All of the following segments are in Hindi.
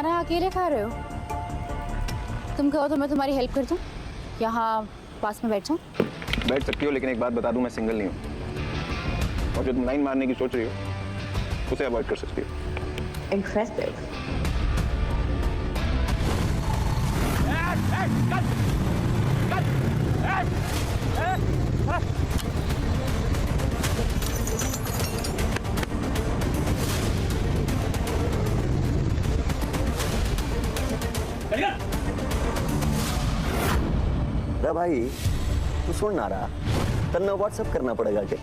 खाना अकेले खा रहे हो? तुम कहो तो मैं तुम्हारी हेल्प कर दूं? यहाँ पास में बैठ जाऊं? बैठ सकती हो, लेकिन एक बात बता दूं, मैं सिंगल नहीं हूँ। और जो तुम लाइन मारने की सोच रही हो उसे अवॉइड कर सकती हो। इंटरेस्टिंग। अरे भाई तू सुन ना रहा, तन्ना व्हाट्सएप करना पड़ेगा क्या?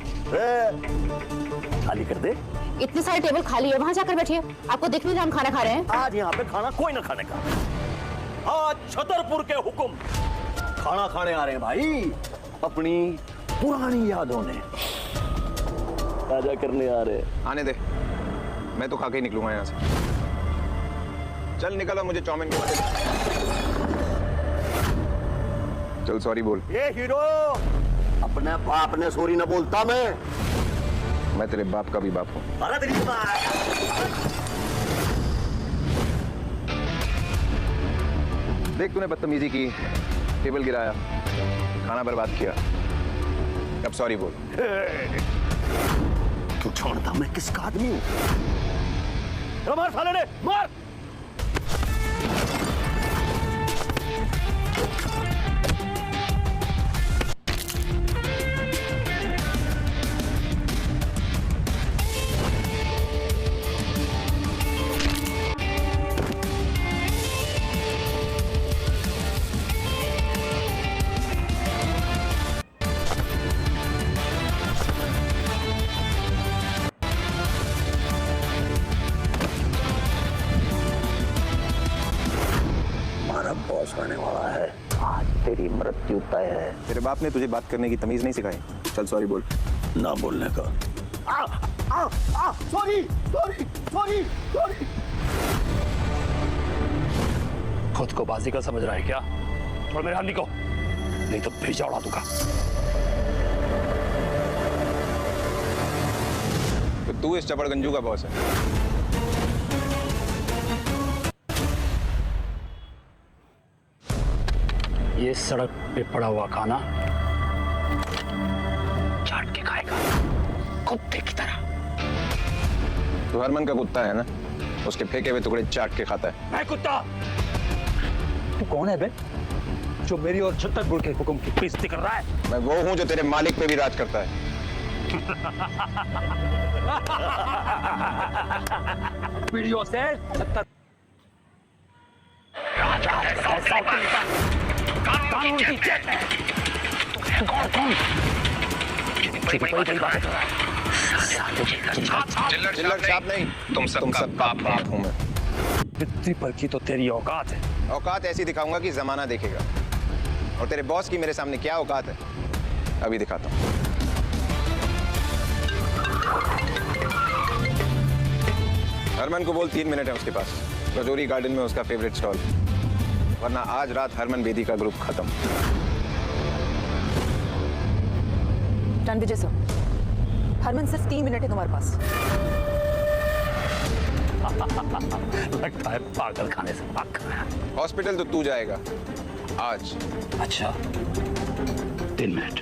खाली कर दे। इतने सारे टेबल खाली है, वहां जाकर बैठिए। आपको दिख नहीं रहा हम खाना खा रहे हैं? आज यहाँ पे खाना कोई ना खाने का। आज छतरपुर के हुक्म खाना खाने आ रहे हैं भाई, अपनी पुरानी यादों ने ताजा करने आ रहे हैं। आने दे, मैं तो खा के ही निकलूंगा यहाँ से। चल निकलो, मुझे चाउमीन के बदले। चल सॉरी बोल। ये हीरो अपने बाप ने सॉरी ना बोलता मैं तेरे बाप का भी बाप हूँ। अरे तेरी देख, तूने बदतमीजी की, टेबल गिराया, खाना बर्बाद किया, अब सॉरी बोल। तू जानता मैं किसका आदमी हूँ? मार साले ने, मार। बॉस आने वाला है, आज तेरी मृत्यु तय है। तेरे बाप ने तुझे बात करने की तमीज नहीं सिखाई? चल सॉरी बोल। ना बोलने का। Sorry sorry sorry sorry. खुद को बाजीगर समझ रहा है क्या? छोड़ मेरे हाथ को, नहीं तो भेजा उड़ा दूंगा। तो तू इस चपड़गंजू का बॉस है? ये सड़क पे पड़ा हुआ खाना चाट के खाएगा, कुत्ते की तरह। तू हरमन का कुत्ता है ना? उसके फेंके हुए टुकड़े चाट के खाता है। मैं कुत्ता? तू कौन है बे, जो मेरी और छतरपुर के हुक्म की बेइज्जती कर रहा है? मैं वो हूं जो तेरे मालिक पे भी राज करता है। पीढ़ियों से राजा कानून की चेत है। कौन? बड़ी बात है। चिल्लर छाप नहीं, तुम सब बाप हूं मैं। पृथ्वी पर की तो तेरी औकात है। औकात ऐसी दिखाऊंगा कि जमाना देखेगा। और तेरे बॉस की मेरे सामने क्या औकात है, अभी दिखाता हूं। हरमन को बोल 3 मिनट है उसके पास, रजौरी गार्डन में उसका फेवरेट स्टॉल, वरना आज रात हरमन बेदी का ग्रुप खत्म। डन विजय सर, हरमन सिर्फ 3 मिनट है तुम्हारे पास। लगता है पागल खाने से भाग गया। हॉस्पिटल तो तू जाएगा आज। अच्छा 3 मिनट।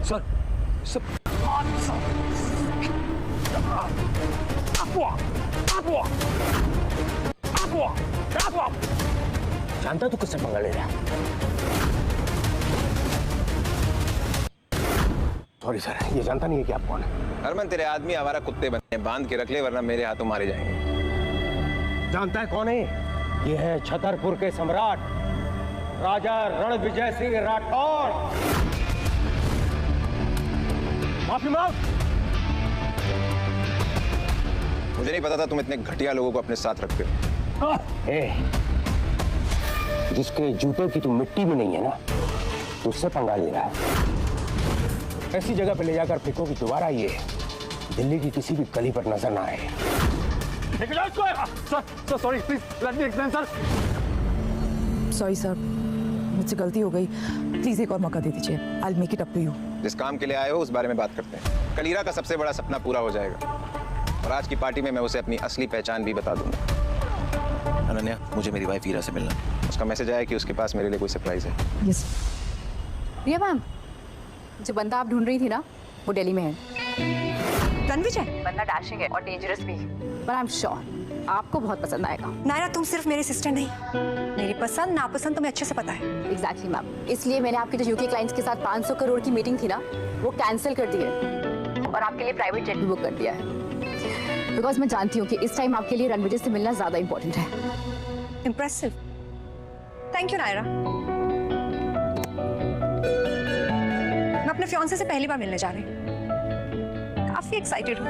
सर जानता तू किससे पंगा ले रहा? सॉरी सर, ये जानता नहीं है कि आप कौन है। हरमन तेरे आदमी आवारा कुत्ते बने, बांध के रख ले वरना मेरे हाथों मारे जाएंगे। जानता है कौन है? ये है छतरपुर के सम्राट राजा रणविजय सिंह राठौर। माफी मांग। मुझे नहीं पता था तुम इतने घटिया लोगों को अपने साथ रखते हो। जिसके जूते की तो मिट्टी भी नहीं है ना, उससे पंगा ले रहा है। ऐसी जगह पे ले जाकर फेंको कि दोबारा ये दिल्ली की किसी भी गली पर नजर ना आए। सॉरी सर, मुझसे गलती हो गई, प्लीज एक और मौका दे दीजिए। I will make it up to you. जिस काम के लिए आए हो उस बारे में बात करते हैं। कल हीरा का सबसे बड़ा सपना पूरा हो जाएगा और आज की पार्टी में मैं उसे अपनी असली पहचान भी बता दूंगा। अनन्या, मुझे मेरी वाइफ हीरा से मिलना। उसका मैसेज आया कि उसके पास मेरे लिए कोई सरप्राइज है। यस। रिया मैम, जो बंदा आप ढूंढ रही थी ना, वो दिल्ली में है। रणविजय, बंदा डैशिंग है और डेंजरस भी, पर आई एम श्योर आपको बहुत पसंद आएगा। नायरा तुम सिर्फ मेरी सिस्टर नहीं, मेरी पसंद नापसंद तुम्हें अच्छे से पता है। एग्जैक्टली मैम, इसलिए मैंने आपकी जो यूके क्लाइंट्स के साथ 500 करोड़ की मीटिंग थी ना, वो कैंसिल कर दी है और आपके लिए प्राइवेट जेट भी बुक कर दिया है। बिकॉज मैं जानती हूँ कि इस टाइम आपके लिए रणविजय से मिलना ज्यादा इंपॉर्टेंट है। Impressive, thank you Naira. मैं अपने फियांसे से पहली बार मिलने जा रही हूँ, काफी एक्साइटेड हूँ।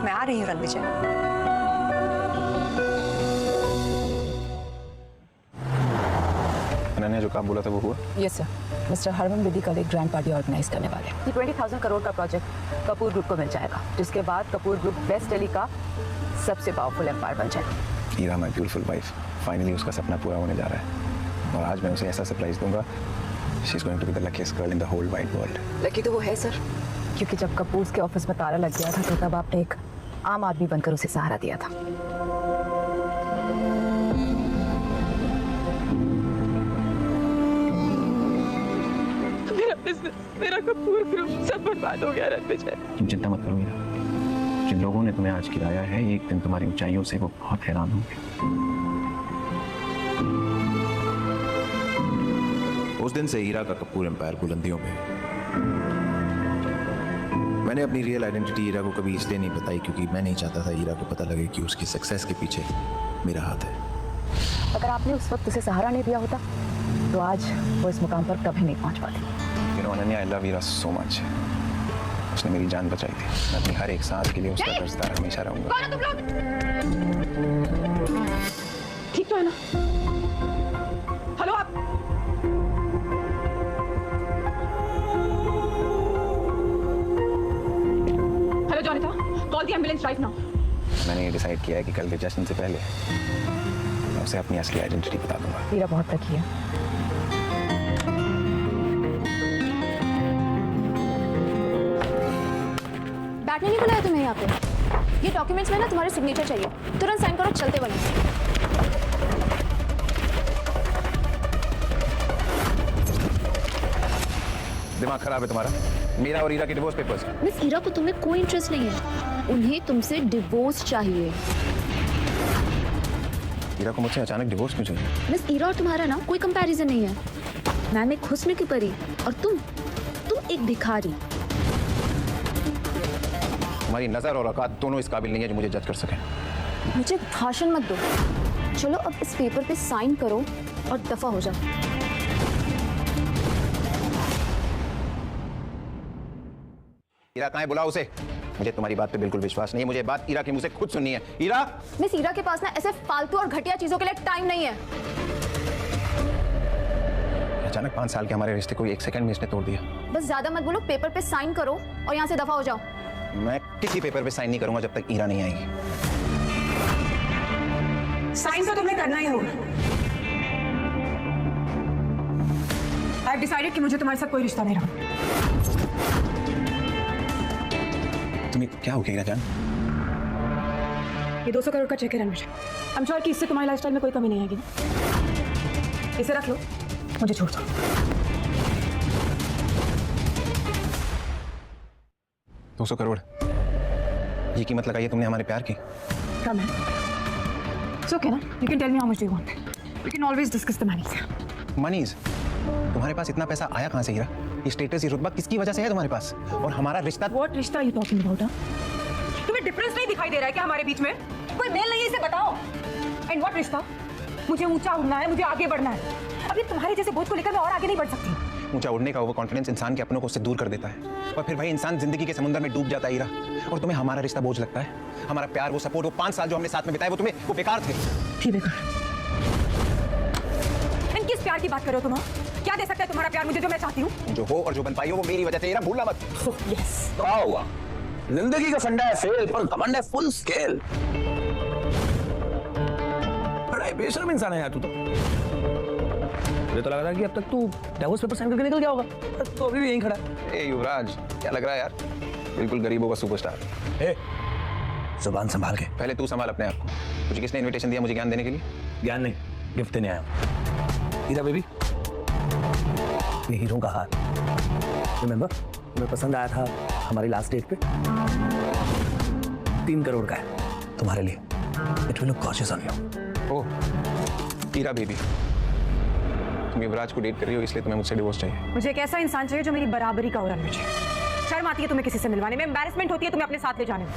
मैं आ रही हूँ रणविजय। अनन्या, जो काम बोला था वो हुआ? Yes sir, mister Harman Bedi कल एक ग्रैंड पार्टी ऑर्गेनाइज करने वाले हैं। 20,000 करोड़ का प्रोजेक्ट कपूर ग्रुप को मिल जाएगा, जिसके बाद कपूर ग्रुप वेस्ट दिल्ली का सबसे पावरफुल एम्पायर बन जाएगा। हीरा माय ब्यूटीफुल वाइफ, फाइनली उसका सपना पूरा होने जा रहा है और आज मैं उसे ऐसा सरप्राइज दूंगा। She is going to be the luckiest girl in the whole wide world. Lucky तो वो है सर, क्योंकि जब कपूर के ऑफिस में ताला लग गया था तो तब आपने एक आम आदमी बनकर उसे सहारा दिया था। मेरा बिजनेस, मेरा कपूर ग्रुप सब बर्बाद हो गया रणविजय। तुम चिंता मत करो हीरा, जिन लोगों ने तुम्हें आज गिराया है एक दिन तुम्हारी ऊंचाइयों से वो बहुत हैरान होंगे। उस दिन से हीरा का कपूर एम्पायर बुलंदियों पे है। मैंने अपनी रियल आइडेंटिटी हीरा को कभी इसलिए नहीं बताई क्योंकि मैं नहीं चाहता था हीरा को पता लगे कि उसकी सक्सेस के पीछे मेरा हाथ है। अगर आपने उस वक्त उसे सहारा नहीं दिया होता तो आज वो इस मुकाम पर कभी नहीं पहुंच पाती। You know Ananya, I love Hira so much. उसने मेरी जान बचाई थी। मैं अपनी हर एक सांस के लिए उसका कर्जदार हमेशा रहूंगा। कौन हो तुम लोग? ठीक तो है ना? हेलो आप? Hello Jonitha, call the ambulance right now. मैंने ये डिसाइड किया है कि कल के जश्न से पहले मैं उसे अपनी असली आइडेंटिटी बता दूंगा। हीरा बहुत लकी है। बैठने नहीं बुलाया तुम्हें यहाँ पे। ये डॉक्यूमेंट्स में ना तुम्हारे सिग्नेचर चाहिए, तुरंत साइन करो, चलते बनो। दिमाग खराब है तुम्हारा? मेरा और हीरा के डिवोर्स पेपर्स। मिस हीरा को तुम्हें कोई इंटरेस्ट नहीं है, उन्हें तुमसे डिवोर्स चाहिए। हीरा को मुझसे अचानक डिवोर्स क्यों चाहिए? मिस हीरा और तुम्हारा ना कोई कंपैरिजन नहीं है। मैम एक हुस्न की परी और तुम एक भिखारी। तुम्हारी नजर और औकात दोनों इस काबिल नहीं है जो मुझे जज कर सके। मुझे भाषण मत दो, चलो अब इस पेपर पे साइन करो और दफा हो जाओ। हीरा कहाँ है? बुलाओ उसे। मुझे तुम्हारी बात पे बिल्कुल विश्वास नहीं है। मुझे बात हीरा के मुंह से खुद सुननी है। हीरा! मिस हीरा के पास ना ऐसे फालतू और घटिया चीजों के लिए टाइम नहीं है। अचानक 5 साल के हमारे रिश्ते को एक सेकंड में इसने तोड़ दिया। बस ज्यादा मत बोलो, पेपर पे साइन करो और यहाँ से दफा हो जाओ। मैं किसी पेपर पे साइन नहीं करूंगा जब तक हीरा नहीं आएगी। साइन तो तुम्हें करना ही होगा। आई हैव डिसाइडेड कि मुझे तुम्हारे साथ कोई रिश्ता नहीं रहा। तुम्हें क्या हो गया हीरा जान? ये 200 करोड़ का चेक है रणविजय। आई एम श्योर कि इससे तुम्हारी लाइफस्टाइल में कोई कमी नहीं आएगी। इसे रख लो, मुझे छोड़ दो। 200 करोड़, ये कीमत लगाई है तुमने हमारे प्यार की? कम है। It's okay ना? You can tell me how much do you want. We can always discuss the monies. मनीज? तुम्हारे पास इतना पैसा आया कहाँ से हीरा? ये स्टेटस, ये रुतबा किसकी वजह से है तुम्हारे पास? और हमारा रिश्ता? What रिश्ता are you talking about? तुम्हें डिफरेंस नहीं दिखाई दे रहा है क्या हमारे बीच में? कोई मेल नहीं है, इसे बताओ। एंड व्हाट रिश्ता? मुझे ऊंचा उड़ना है, मुझे आगे बढ़ना है। अब ये तुम्हारे जैसे बोझ को लेकर मैं और आगे नहीं बढ़ सकती। ऊंचा उड़ने का वो कॉन्फिडेंस इंसान के अपनों को उससे दूर कर देता है, और फिर भाई इंसान जिंदगी के समुद्र में डूब जाता है हीरा। और तुम्हें हमारा रिश्ता बोझ लगता है, हमारा प्यार, वो सपोर्ट, वो 5 साल जो हमने साथ में बिताए, वो तुम्हें वो बेकार थे। किस प्यार की बात कर रहे हो तुम? क्या दे सकता है तुम्हारा प्यार मुझे जो मैं चाहती हूँ? जो हो और जो बन पाई हो वो मेरी वजह से, हीरा भूलना मत। यस। क्या हुआ? जिंदगी का फंडा है फेल, पर घमंड है फुल स्केल। बड़ा बेशर्म इंसान है यार तू तो। मुझे तो लग रहा है कि अब तक तू डिवोर्स पेपर साइन करके निकल गया होगा, तो अभी भी यहीं खड़ा है। ए युवराज, क्या लग रहा है यार? बिल्कुल गरीबों का सुपरस्टार। ए, जुबान संभाल के। पहले तू संभाल अपने आप को। तुझे किसने इनविटेशन दिया मुझे ज्ञान देने के लिए? ज्ञान नहीं, गिफ्ट देने आया हूँ। हीरा बेबी, ये हीरो का हार। रिमेंबर, तुम्हें पसंद आया था हमारी लास्ट डेट पे? 3 करोड़ का है तुम्हारे लिए। It will look gorgeous on you. Oh Hira baby, तुम युवराज को डेट कर रही हो इसलिए तुम्हें मुझसे डिवोर्स चाहिए? मुझे एक ऐसा इंसान चाहिए जो मेरी बराबरी का हो रणवीर। शर्म आती है तुम्हें किसी से मिलवाने में, एम्बैरेसमेंट होती है तुम्हें अपने साथ ले जाने में।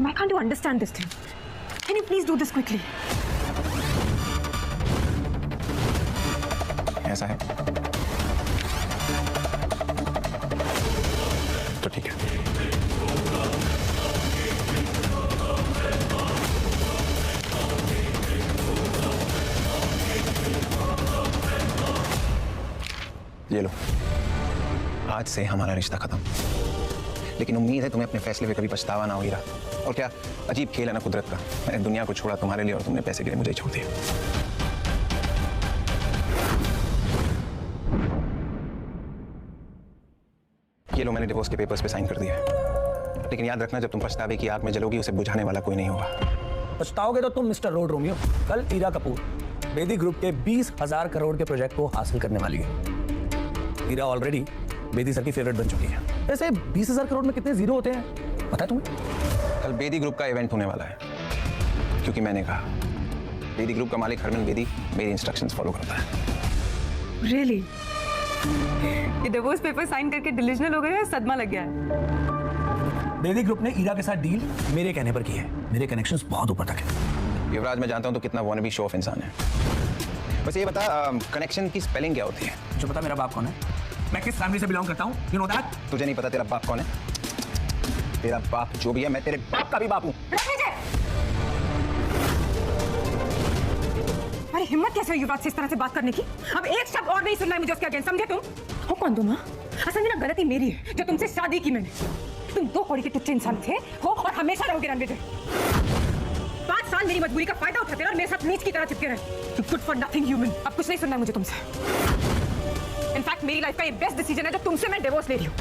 Why can't you understand this thing? Can you please do this quickly? ऐसा है तो ठीक है। ये लो, आज से हमारा रिश्ता खत्म। लेकिन उम्मीद है तुम्हें अपने फैसले पे कभी पछतावा ना हो हीरा। और क्या अजीब खेल है ना कुदरत का, मैंने दुनिया को छोड़ा तुम्हारे लिए और तुमने पैसे के लिए मुझे छोड़ दिया। ये लो, मैंने डिवोर्स के पेपर्स पे साइन कर दिया है। लेकिन याद रखना, जब तुम पछतावे की आग में जलोगी उसे बुझाने वाला कोई नहीं होगा। पछताओगे तो तुम मिस्टर रोड रोमियो। कल हीरा कपूर बेदी ग्रुप के 20,000 करोड़ के प्रोजेक्ट को हासिल करने वाली है। हीरा ऑलरेडी बेदी सर की फेवरेट बन चुकी है। वैसे 20,000 करोड़ में कितने जीरो होते हैं पता है तुम्हें? कल बेदी ग्रुप का इवेंट होने वाला है, क्योंकि मैंने कहा बेदी ग्रुप का मालिक हरमन बेदी मेरी इंस्ट्रक्शंस फॉलो करता है। Really? ये डिवोर्स पेपर साइन करके डिलीजनल हो गए या सदमा लग गया है? बेदी ग्रुप ने हीरा के साथ डील मेरे कहने पर की है। मेरे कनेक्शंस बहुत ऊपर तक है। युवराज, मैं जानता हूं तो कितना वॉनबी शो ऑफ इंसान है। बस ये बता, कनेक्शन की स्पेलिंग क्या होती है? जो पता मेरा बाप कौन है, मैं किस फैमिली से बिलोंग करता हूँ, यू नो दैट? तुझे नहीं पता तेरा बाप कौन है? तेरा बाप जो भी है, मैं तेरे बाप का भी बाप हूँ। अरे हिम्मत कैसे हुई युवराज से इस तरह से बात करने की? अब एक शब्द और नहीं सुनना है मुझे उसके अगेंस्ट, समझे तुम? हो कौन तुम? असल में ना गलती मेरी है जो तुमसे शादी की मैंने। तुम 2 कौड़ी के टुच्चे इंसान थे हो और हमेशा रहोगे रणवीर। 5 साल मेरी मजबूरी का फायदा उठाते रहे और मेरे साथ नीच की तरह चिपके रहे। Good for nothing human. अब कुछ नहीं सुनना है मुझे तुमसे। इनफैक्ट मेरी लाइफ का ये बेस्ट डिसीजन है जो तुमसे मैं डिवोर्स ले रही हूँ।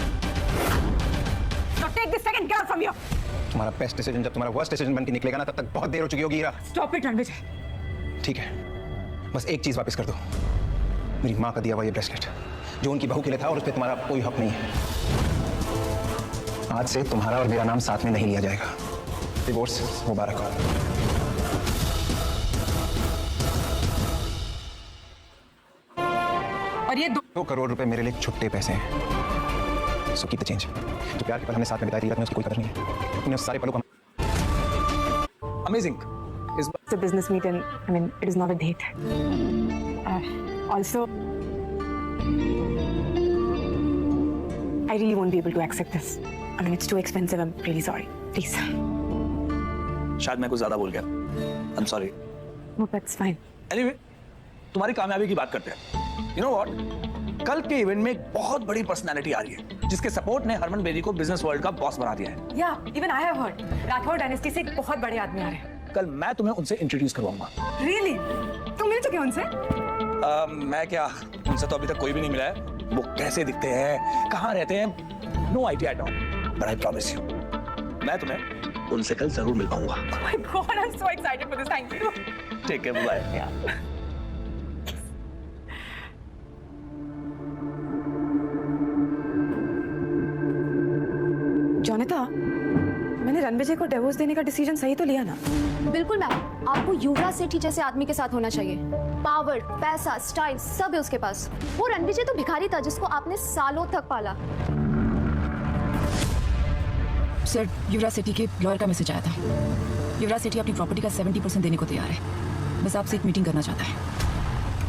Now take this second girl from here. तुम्हारा बेस्ट डिसीजन जब तुम्हारा वर्स्ट डिसीजन बन के निकलेगा ना, तब तक बहुत देर हो चुकी होगी हीरा। Stop it Ranveer. ठीक है, बस एक चीज वापस कर दो, मेरी माँ का दिया हुआ ये ब्रेसलेट जो उनकी बहू के लिए था, और उस पर तुम्हारा कोई हक नहीं है। आज से तुम्हारा और मेरा नाम साथ में नहीं लिया जाएगा। डिवोर्स मुबारक हो। और ये 2 करोड़ रुपए मेरे लिए छुट्टे पैसे हैं। So keep the change. जो प्यार के पल हमने साथ में बिताए थे, उसकी कोई कदर नहीं है। उन्हें उस सारे पलों को amazing. It's a business meet and I mean it is not a date. Also, I really won't be able to accept this. I mean it's too expensive. I'm really sorry. Please. शायद मैं कुछ ज्यादा बोल गया। I'm sorry. No, that's fine. Anyway, तुम्हारी कामयाबी की बात करते हैं। You know what? कल के इवेंट में एक बहुत बड़ी पर्सनालिटी आ रही है जिसके सपोर्ट ने हरमन बेदी को बिजनेस वर्ल्ड का बॉस बना दिया है। Yeah, even I have heard. Rathore dynasty से एक बहुत बड़े आदमी आ रहे हैं। कल मैं तुम्हें उनसे इंट्रोड्यूस करवाऊंगा। Really? तुम मिल चुके हो उनसे? मैं क्या, उनसे तो अभी तक कोई भी नहीं मिला है। वो कैसे दिखते हैं, कहाँ रहते हैं, no idea at all. But I promise you, मैं तुम्हें उनसे कल जरूर मिल पाऊंगा। Oh my God, I'm so excited for this. Thank you. Take care, bye. Jonita, मैंने रणविजय को डिवोर्स देने का डिसीजन सही तो लिया ना? बिल्कुल मैम, आपको युवराज सेठी जैसे आदमी के साथ होना चाहिए। पावर, पैसा, स्टाइल सब है उसके पास। वो रणविजय तो भिखारी था जिसको आपने सालों तक पाला। सर, युवराज सेठी के लॉयर का मैसेज आया था। युवराज सेठी अपनी प्रॉपर्टी का 70% देने को तैयार है। बस आपसे एक मीटिंग करना चाहता है।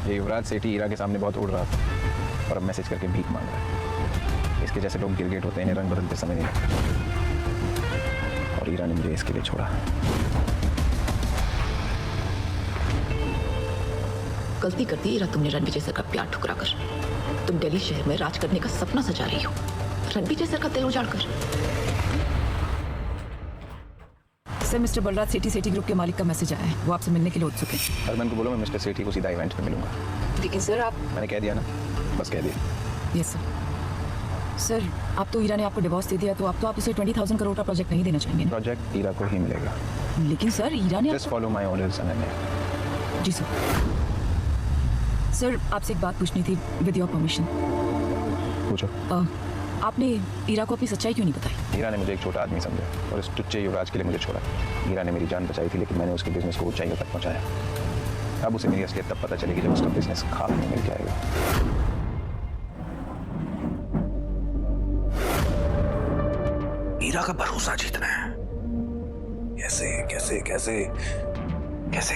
ये युवराज सेठी हीरा के सामने बहुत उड़ रहा था। और अब मैसेज करके भीख मांग रहा है। इसके जैसे लोग गिरगिट होते हैं, इन्हें रंग बदलते समय नहीं लगता। और ईरा ने मुझे इसके लिए छोड़ा। गलती कर दी ईरा तुमने रणविजय सर का प्यार ठुकरा कर। तुम दिल्ली शहर में राज करने का सपना सजा रही हो, रणविजय सर का दिल उजाड़ कर। सर, मिस्टर बलराज सेठी ग्रुप के मालिक का मैसेज आया है, वो आपसे मिलने के लिए उत्सुक है। हरमन को बोलो मैं मिस्टर सेठी को सीधा इवेंट पे मिलूंगा। लेकिन सर आप। मैंने कह दिया ना, बस कह दिया। यस सर, आप तो ईरा ने आपको डिवोर्स दे दिया, तो आप उसे 20,000 करोड़ का प्रोजेक्ट नहीं देना चाहेंगे? प्रोजेक्ट ईरा को ही मिलेगा। लेकिन सर ईरा ने just follow my orders Ananya. जी सर, आपसे एक बात पूछनी थी विद योर परमिशन। पूछो। आपने ईरा को अपनी सच्चाई क्यों नहीं बताई? ईरा ने मुझे एक छोटा आदमी समझा और इस टुच्चे युवराज के लिए मुझे छोड़ा। ईरा ने मेरी जान बचाई थी, लेकिन मैंने उसके बिजनेस को ऊंचाइयों तक पहुंचाया। अब उसे मेरी असलियत तब पता चलेगी जब उसका बिजनेस खाक में मिल जाएगा। ईरा का भरोसा जीतना है। कैसे कैसे कैसे कैसे?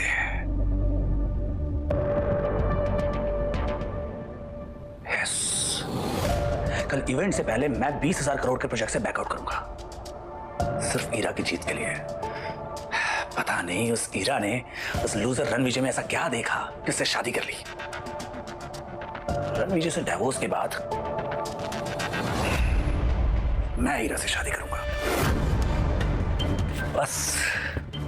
कल इवेंट से पहले मैं 20,000 करोड़ के प्रोजेक्ट से बैकआउट करूंगा, सिर्फ ईरा की जीत के लिए। पता नहीं उस ईरा ने उस लूजर रणविजय में ऐसा क्या देखा कि उससे शादी कर ली। रणविजय से डिवोर्स के बाद मैं ईरा से शादी करूंगा। बस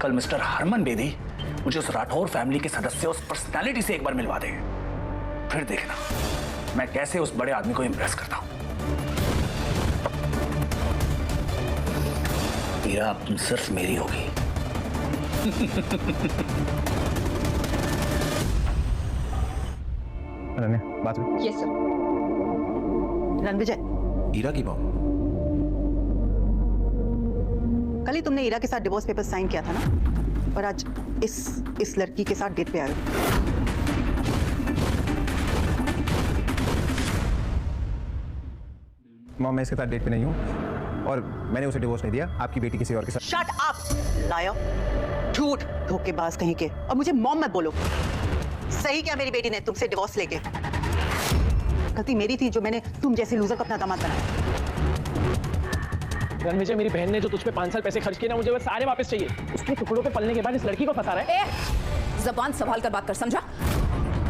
कल मिस्टर हरमन बेदी मुझे उस राठौर फैमिली के सदस्य, उस पर्सनालिटी से एक बार मिलवा दे, फिर देखना मैं कैसे उस बड़े आदमी को इंप्रेस करता हूं। ईरा अब तुम सिर्फ मेरी होगी। अनन्या, बात हुई? Yes sir. रणविजय, ईरा की बहू। कल ही तुमने ईरा के साथ डिवोर्स पेपर साइन किया था ना, और आज इस लड़की के साथ डेट पे आए हो। मॉम, मैं इसके साथ डेट पे नहीं हूँ और मैंने उसे डिवोर्स नहीं दिया। आपकी बेटी किसी और के साथ। शट अप लायर, झूठ, धोखेबाज कहीं के। और मुझे मॉम मत बोलो। सही क्या मेरी बेटी ने तुमसे डिवोर्स लेके? गलती मेरी थी जो मैंने तुम जैसे लूजर को अपना दामाद बनाया। रणविजय, मेरी बहन ने जो तुझ पे 5 साल पैसे खर्च किए ना, मुझे वो सारे वापस चाहिए। उसके टुकड़ों पे पलने के बाद इस लड़की को फंसा रहा है। जबान संभाल कर बात कर, समझा?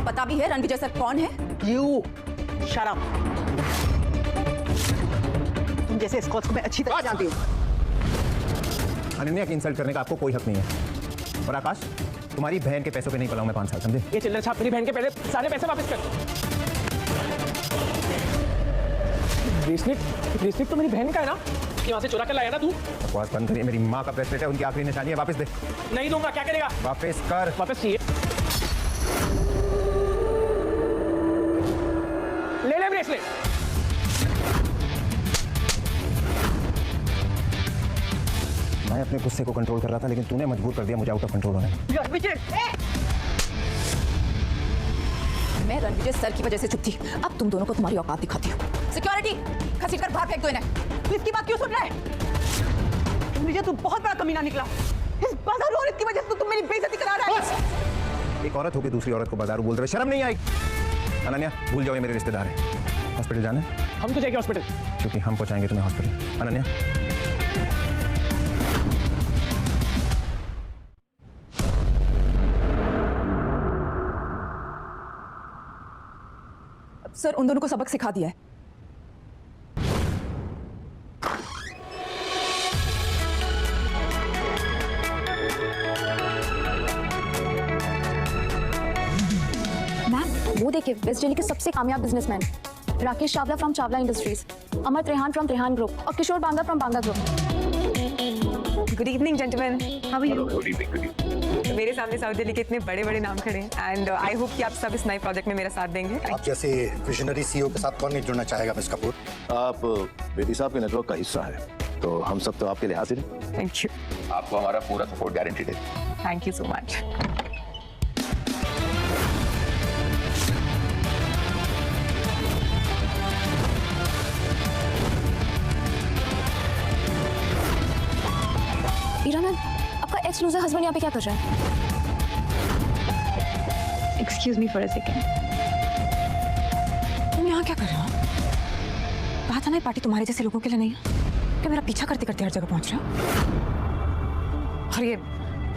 पता भी है रणविजय सर कौन है? You shut up. तुम जैसे स्कॉट्स को मैं अच्छी तरह जानती हूँ। अनन्या की इंसल्ट करने का आपको कोई हक नहीं है। और आकाश, तुम्हारी बहन के पैसों पे नहीं पला हूं मैं 5 साल, समझे? ये चिल्लर छाप मेरी बहन के पहले सारे पैसे वापस कर। ब्रेसलेट तो मेरी बहन का है ना, कि वहां से चुरा कर लाया ना तू? बकवास बंद करिए। मेरी माँ का ब्रेसलेट है, उनकी आखिरी निशानी है। वापस दे। नहीं दूंगा। क्या करेगा? वापस कर। वापस चाहिए। ले ब्रेसलेट। मैं अपने गुस्से को कंट्रोल कर रहा था, लेकिन तूने मजबूर कर दिया मुझे आउट ऑफ कंट्रोल होने। मैं रणविजय सर की वजह से चुप थी, अब तुम दोनों को तुम्हारी औकात दिखाती हूँ। सिक्योरिटी, खसीट कर बाहर फेंक दो इन्हें। तू इसकी बात क्यों सुन रहा है? मुझे तू बहुत बड़ा कमीना निकला। इस बाजार औरत की वजह से तुम मेरी बेइज्जती करा रहा है। एक औरत होकर दूसरी औरत को बाजारू बोलते हुए शर्म नहीं आई? अनन्या, भूल जाओ ये मेरे रिश्तेदार हैं। हॉस्पिटल जाना है? हम तो जाएंगे हॉस्पिटल, क्योंकि हम पहुंचाएंगे तुम्हें हॉस्पिटल। अनन्या, सर उन दोनों को सबक सिखा दिया है। मैम, वो देखिए, वेस्ट दिल्ली के सबसे कामयाब businessman Rakesh Chawla from Chawla Industries, Amar Trehan from Trehan group और Kishore Banga from Banga group. Good evening gentleman, how are you? मेरे सामने साउथ दिल्ली के इतने बड़े बड़े नाम खड़े हैं एंड आई होप कि आप सब इस नए प्रोजेक्ट में मेरा साथ देंगे। आप जैसे विजनरी सीईओ के साथ कौन नहीं जुड़ना चाहेगा मिस कपूर? आप बेदी साहब के नेटवर्क का हिस्सा है, तो हम सब तो आपके लिए हाजिर हैं। Thank you. आपको हमारा पूरा सपोर्ट गारंटीड है। Thank you so much. Ira ma'am, आपका एक्स लूजर हस्बैंड यहाँ पे क्या कर रहा है? Excuse me for a second, तुम यहाँ क्या क्या कर रहे हो? कहा था ना ये पार्टी तुम्हारे जैसे लोगों के लिए नहीं है कि मेरा पीछा करते करते हर जगह पहुंच रहे हो। और ये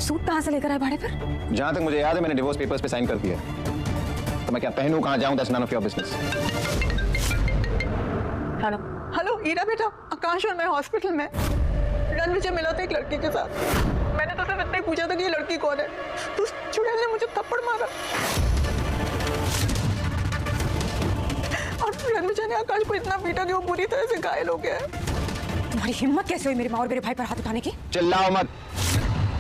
सूट कहाँ से लेकर आए भाड़े पर? जहां तक मुझे याद है मैंने डिवोर्स पेपर्स पे साइन कर दिया। तो मैं क्या पहनूं, कहां जाऊं, that's none of your business. Hello hello Ira बेटा, आकाश और मैं हॉस्पिटल में। रणविजय मिला था एक लड़की के साथ। मैंने तो सिर्फ इतना ही पूछा था कि ये लड़की कौन है, तो उस चुड़ैल ने मुझे थप्पड़ मारा और रणविजय ने आकाश को इतना पीटा कि वो बुरी तरह से घायल हो गया है। तुम्हारी हिम्मत कैसे हुई मेरी माँ और मेरे भाई पर हाथ उठाने की? चिल्लाओ मत।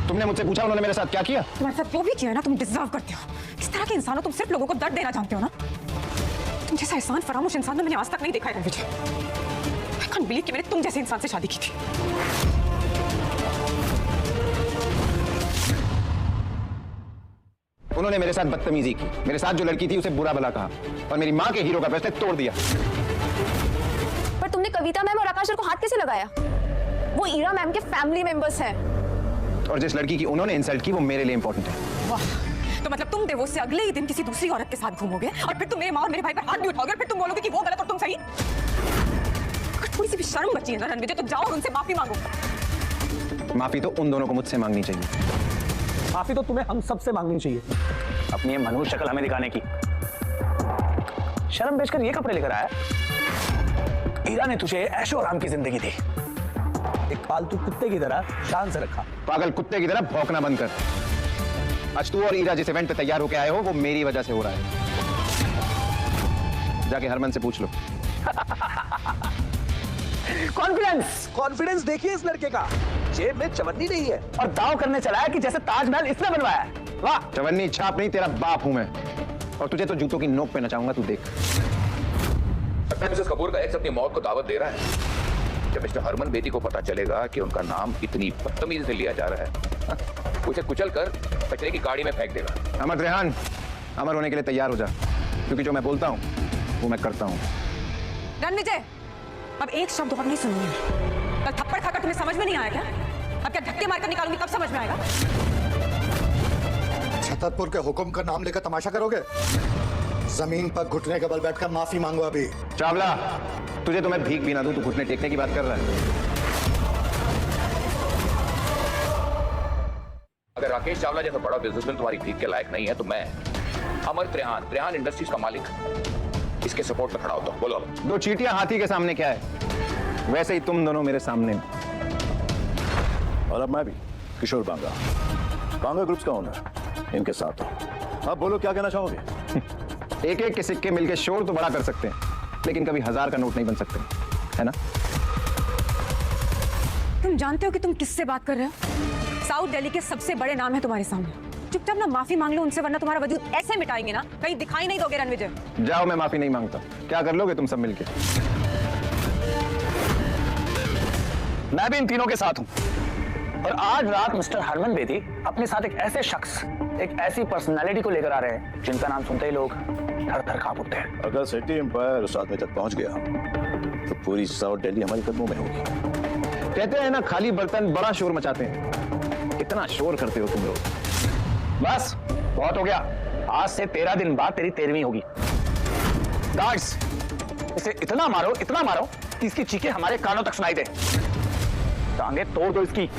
तुमने मुझसे पूछा उन्होंने मेरे साथ क्या किया? तुम्हारे साथ जो भी किया है ना तुम डिजर्व करते हो। इस तरह के इंसान हो तुम, सिर्फ लोगों को दर्द देना जानते हो ना। तुम जैसा एहसान फरामोश इंसान मैंने आज तक नहीं देखा है रणविजय। आई कांट बिलीव कि मैंने तुम जैसे इंसान से शादी की थी। उन्होंने मेरे साथ बदतमीजी की, मेरे साथ जो लड़की थी उसे बुरा भला कहा और मेरी माँ के हीरो का ब्रेसलेट तोड़ दिया। पर तुमने कविता मैम और आकाश सर को हाथ कैसे लगाया? वो ईरा मैम के फैमिली मेंबर्स हैं। और जिस लड़की की उन्होंने इंसल्ट की वो मेरे लिए इंपॉर्टेंट है। वाह, तो मतलब तुम डिवोर्स से अगले ही दिन किसी दूसरी औरत के साथ घूमोगे और फिर तुम मेरे माँ और मेरे भाई पर हाथ भी उठाओगे और फिर तुम बोलोगे कि वो गलत और तुम सही? अगर थोड़ी सी भी शर्म बची है ना रणविजय तो जाओ और उनसे माफी मांगो। माफी तो उन दोनों को मुझसे मांगनी चाहिए। माफी तो तुम्हें हम सबसे मांगनी चाहिए। अपनी ये मनहूस शक्ल हमें दिखाने की शर्म बेचकर ये कपड़े लेकर आया। ईरा ने तुझे ऐशो आराम की जिंदगी दी, एक पालतू कुत्ते की तरह शान से रखा। पागल कुत्ते की तरह भौंकना बंद कर। आज तू और ईरा जिस इवेंट पे तैयार होके आए हो वो मेरी वजह से हो रहा है। जाके हरमन से पूछ लो। कॉन्फिडेंस, कॉन्फिडेंस देखिए इस लड़के का। जेब में चवन्नी नहीं है और दांव करने चला है कि जैसे ताजमहल इसने बनवाया है। वाह, चवन्नी छाप नहीं, तेरा बाप हूं मैं। और तुझे तो जूतों की नोक पे नचाऊंगा, तू देख। मिसेस कपूर का एक्स अपनी मौत को दावत दे रहा है। जब मिस्टर हरमन बेदी को पता चलेगा कि उनका नाम इतनी बदतमीजी से लिया जा रहा है, उसे कुचल कर कचरे की गाड़ी में फेंक देगा। अमर रेहान, अमर होने के लिए तैयार हो जा, क्योंकि जो मैं बोलता हूँ वो मैं करता हूँ। रणविजय, अब एक शब्द और नहीं सुनूंगी। कल थप्पड़ खाकर तुम्हें समझ में नहीं आया क्या? अब क्या धक्के मारकर निकालूंगी तब समझ में आएगा? छतरपुर के हुक्म का नाम लेकर तमाशा करोगे? जमीन पर घुटने के बल बैठकर माफी मांगो अभी। चावला, तुझे तो मैं भीख भी ना दूं, तू घुटने टेकने की बात कर रहा है। अगर राकेश चावला जैसा बड़ा बिजनेसमैन तुम्हारी भीख के लायक नहीं है तो मैं अमर त्रेहान इंडस्ट्रीज का मालिक इसके सपोर्ट में खड़ा होता हूं। बोलो। दो चींटियां हाथी के सामने क्या है, वैसे ही तुम दोनों मेरे सामने। और अब मैं भी किशोर बांगा ग्रुप्स का ओनर इनके साथ हूं। अब बोलो क्या कहना चाहोगे? एक एक के सिक्के मिलके शोर तो बड़ा कर सकते हैं, लेकिन कभी 1000 का नोट नहीं बन सकते, है ना? तुम जानते हो कि तुम किससे बात कर रहे हो? साउथ दिल्ली के सबसे बड़े नाम है तुम्हारे सामने। चुपचाप ना माफी मांग लो उनसे, वरना तुम्हारा वजूद ऐसे मिटाएंगे ना कहीं दिखाई नहीं दोगे रणविजय। जाओ, मैं माफी नहीं मांगता। क्या कर लोगे तुम सब मिलके? मैं भी इन तीनों के साथ हूं और आज रात मिस्टर हरमन बेदी अपने साथ एक ऐसे शख्स, एक ऐसी पर्सनालिटी को लेकर आ रहे हैं जिनका नाम सुनते ही लोग थर-थर कांप उठते हैं। अगर सिटी एम्पायर उस आदमी तक पहुंच गया तो पूरी साउथ दिल्ली हमारे कदमों में होगी। कहते हैं ना, खाली बर्तन बड़ा शोर मचाते हैं। कितना शोर करते हो तुम लोग। बस बहुत हो गया। आज से 13 दिन बाद तेरी 13वीं होगी। गार्ड्स, इसे इतना मारो कि इसकी चीखें हमारे कानों तक सुनाई दे। टांगे तोड़ दो इसकी।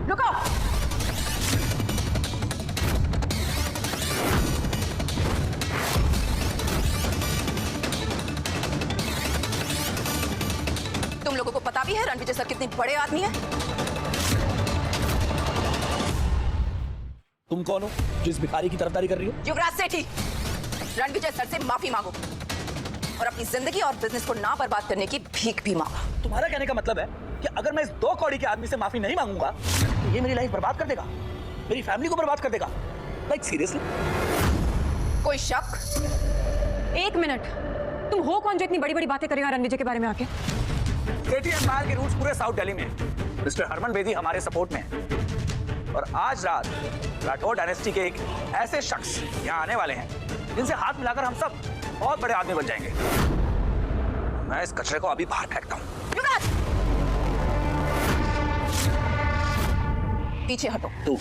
रुको, तुम लोगों को पता भी है रणविजय सर कितने बड़े आदमी हैं? तुम कौन हो जो इस भिखारी की तरफदारी कर रही हो? युवराज सेठी, रणविजय सर से माफी मांगो और अपनी जिंदगी और बिजनेस को ना बर्बाद करने की भीख भी मांगो। तुम्हारा कहने का मतलब है कि अगर मैं इस 2 कौड़ी के आदमी से माफी नहीं मांगूंगा तो ये मेरी लाइफ बर्बाद कर देगा, मेरी फैमिली को बर्बाद कर देगा। Like seriously? कोई शक? एक मिनट, तुम हो कौन जो इतनी बड़ी बड़ी बातें करेगा रणविजय के बारे में आके? एमपायर के रूट्स पूरे साउथ दिल्ली में। मिस्टर हरमन बेदी हमारे सपोर्ट में है और आज रात राठौड़ डायनेस्टी के एक ऐसे शख्स यहाँ आने वाले हैं जिनसे हाथ मिलाकर हम सब बहुत बड़े आदमी बन जाएंगे। मैं इस कचरे को अभी बाहर फेंकता हूँ। पीछे हटो। तू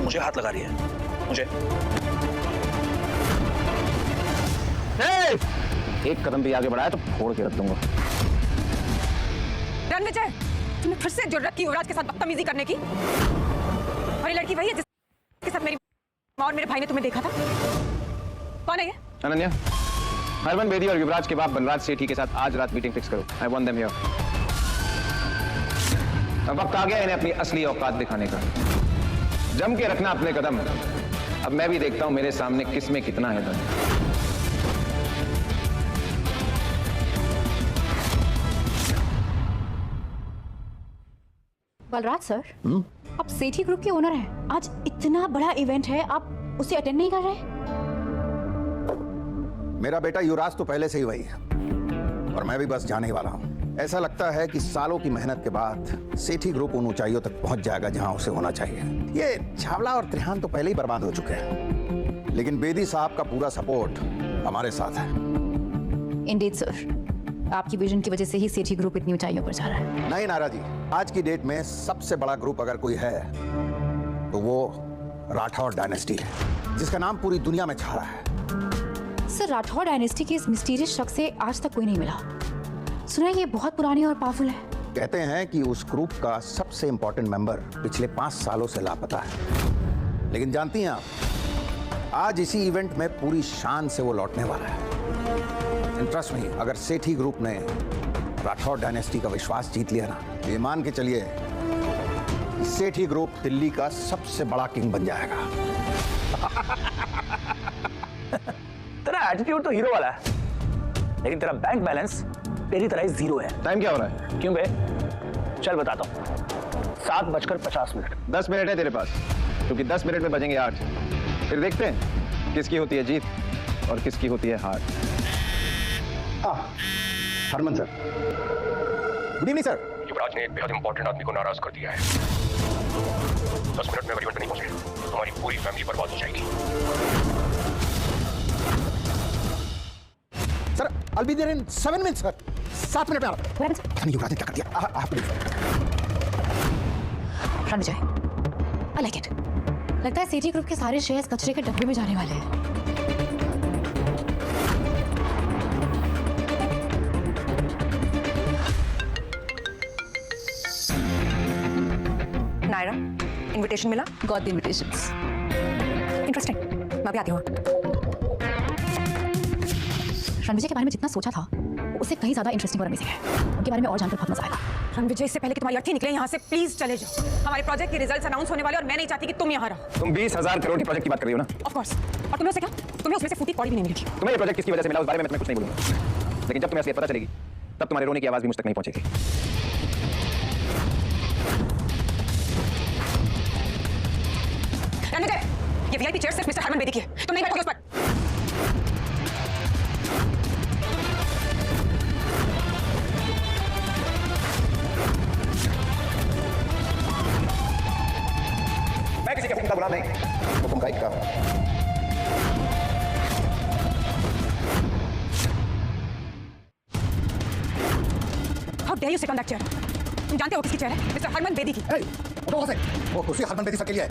मुझे हाथ लगा रही है? मुझे एक कदम भी आगे बढ़ाया तो फोड़ के रख दूंगा। रणविजय, तुमने फिर से जुर्रत की युवराज के साथ बदतमीजी करने की। और ये लड़की वही है जिसके साथ मेरी माँ और मेरे भाई ने तुम्हें देखा था। कौन है ये? अनन्या, हरमन बेदी और युवराज के बाप बनराज सेठी के साथ आज रात मीटिंग फिक्स करो। I want them here. अब वक्त आ गया इन्हें अपनी असली औकात दिखाने का। जम के रखना अपने कदम। अब मैं भी देखता हूं मेरे सामने किस में कितना है दम। बलराज सर, आप सेठी ग्रुप के ओनर हैं। आज इतना बड़ा इवेंट है, आप उसे अटेंड नहीं कर रहे? मेरा बेटा युवराज तो पहले से ही वही है और मैं भी बस जाने ही वाला हूँ। ऐसा लगता है कि सालों की मेहनत के बाद सेठी ग्रुप उन ऊंचाइयों तक पहुंच जाएगा जहां उसे होना चाहिए। ये छावला और त्रिहान तो पहले ही बर्बाद हो चुके हैं, लेकिन बेदी साहब का पूरा सपोर्ट हमारे साथ है। इंडीड सर, आपकी विजन की वजह से ही सेठी ग्रुप इतनी ऊंचाइयों पर जा रहा है। नहीं नारा जी, आज की डेट में सबसे बड़ा ग्रुप अगर कोई है तो वो राठौर डायनेस्टी है, जिसका नाम पूरी दुनिया में छा रहा है। सर, राठौर डायनेस्टी के इस मिस्टीरियस शख्स से आज तक कोई नहीं मिला। सुना है ये बहुत पुरानी और पावरफुल है। कहते हैं कि उस ग्रुप का सबसे इंपॉर्टेंट मेंबर पिछले 5 सालों से लापता है, लेकिन जानती हैं आप, आज इसी इवेंट में पूरी शान से वो लौटने वाला है। इंटरेस्ट नहीं, अगर सेठी ग्रुप ने राठौर डायनेस्टी का विश्वास जीत लिया ना, ये मान के चलिए कि सेठी ग्रुप दिल्ली का सबसे बड़ा किंग बन जाएगा। तेरा एटीट्यूड तो हीरो वाला है, लेकिन तेरा बैंक बैलेंस तेरी तरह ही जीरो है। टाइम क्या हो रहा है? क्यों बे? चल बताता हूँ। 7:50 10 मिनट है तेरे पास, क्योंकि 10 मिनट में बजेंगे 8। फिर देखते हैं किसकी होती है जीत और किसकी होती है हार। Harman sir, good evening sir. Yuvraj ने एक बेहद इंपॉर्टेंट आदमी को नाराज कर दिया है। 10 मिनट में अगर इवेंट नहीं पहुंचे तो हमारी पूरी फैमिली बर्बाद हो जाएगी। Sir, I'll be there in 7 minutes sir. 7 minute में आ रहा हूं। युवराज ने क्या कर दिया? Ranvijay, I like it। लगता है सेठी ग्रुप के सारे शेयर्स कचरे के डब्बे में जाने वाले हैं। नायरा, इनविटेशन मिला? Got the invitations. इंटरेस्टिंग, मैं भी आती हूँ। रणविजय के बारे में जितना सोचा था, उससे कहीं ज्यादा इंटरेस्टिंग और अमेजिंग है। उनके बारे में और जानकर बहुत मजा आएगा। रणविजय, इससे पहले कि तुम्हारी अर्थी निकले यहाँ से, प्लीज चले जाओ। हमारे प्रोजेक्ट के रिजल्ट्स अनाउंस होने वाले और मैं नहीं चाहती कि तुम यहाँ रहो। तुम 20,000 करोड़ के प्रोजेक्ट की बात कर रही हो ना? Of course. और तुम्हें उससे क्या? तुम्हें उसमें से फूटी कौड़ी भी नहीं मिलेगी। तुम्हें ये प्रोजेक्ट किसकी वजह से मिला उस बारे में मैं कुछ नहीं बोलूंगा, लेकिन जब तुम्हें असलियत पता चलेगी तब तुम्हारे रोने की आवाज भी मुझ तक नहीं पहुंचेगी। रणविजय, ये वीआईपी चेयर सिर्फ मिस्टर हरमन बेदी की है, तुम नहीं बैठोगे उस पर। मैं किसी के हुक्म का गुलाम नहीं, हुक्म का इक्का हूं। How dare you sit on that chair? तुम जानते हो किसकी चेयर है? मिस्टर हरमन बेदी की। वो कुर्सी हरमन बेदी सर के लिए है।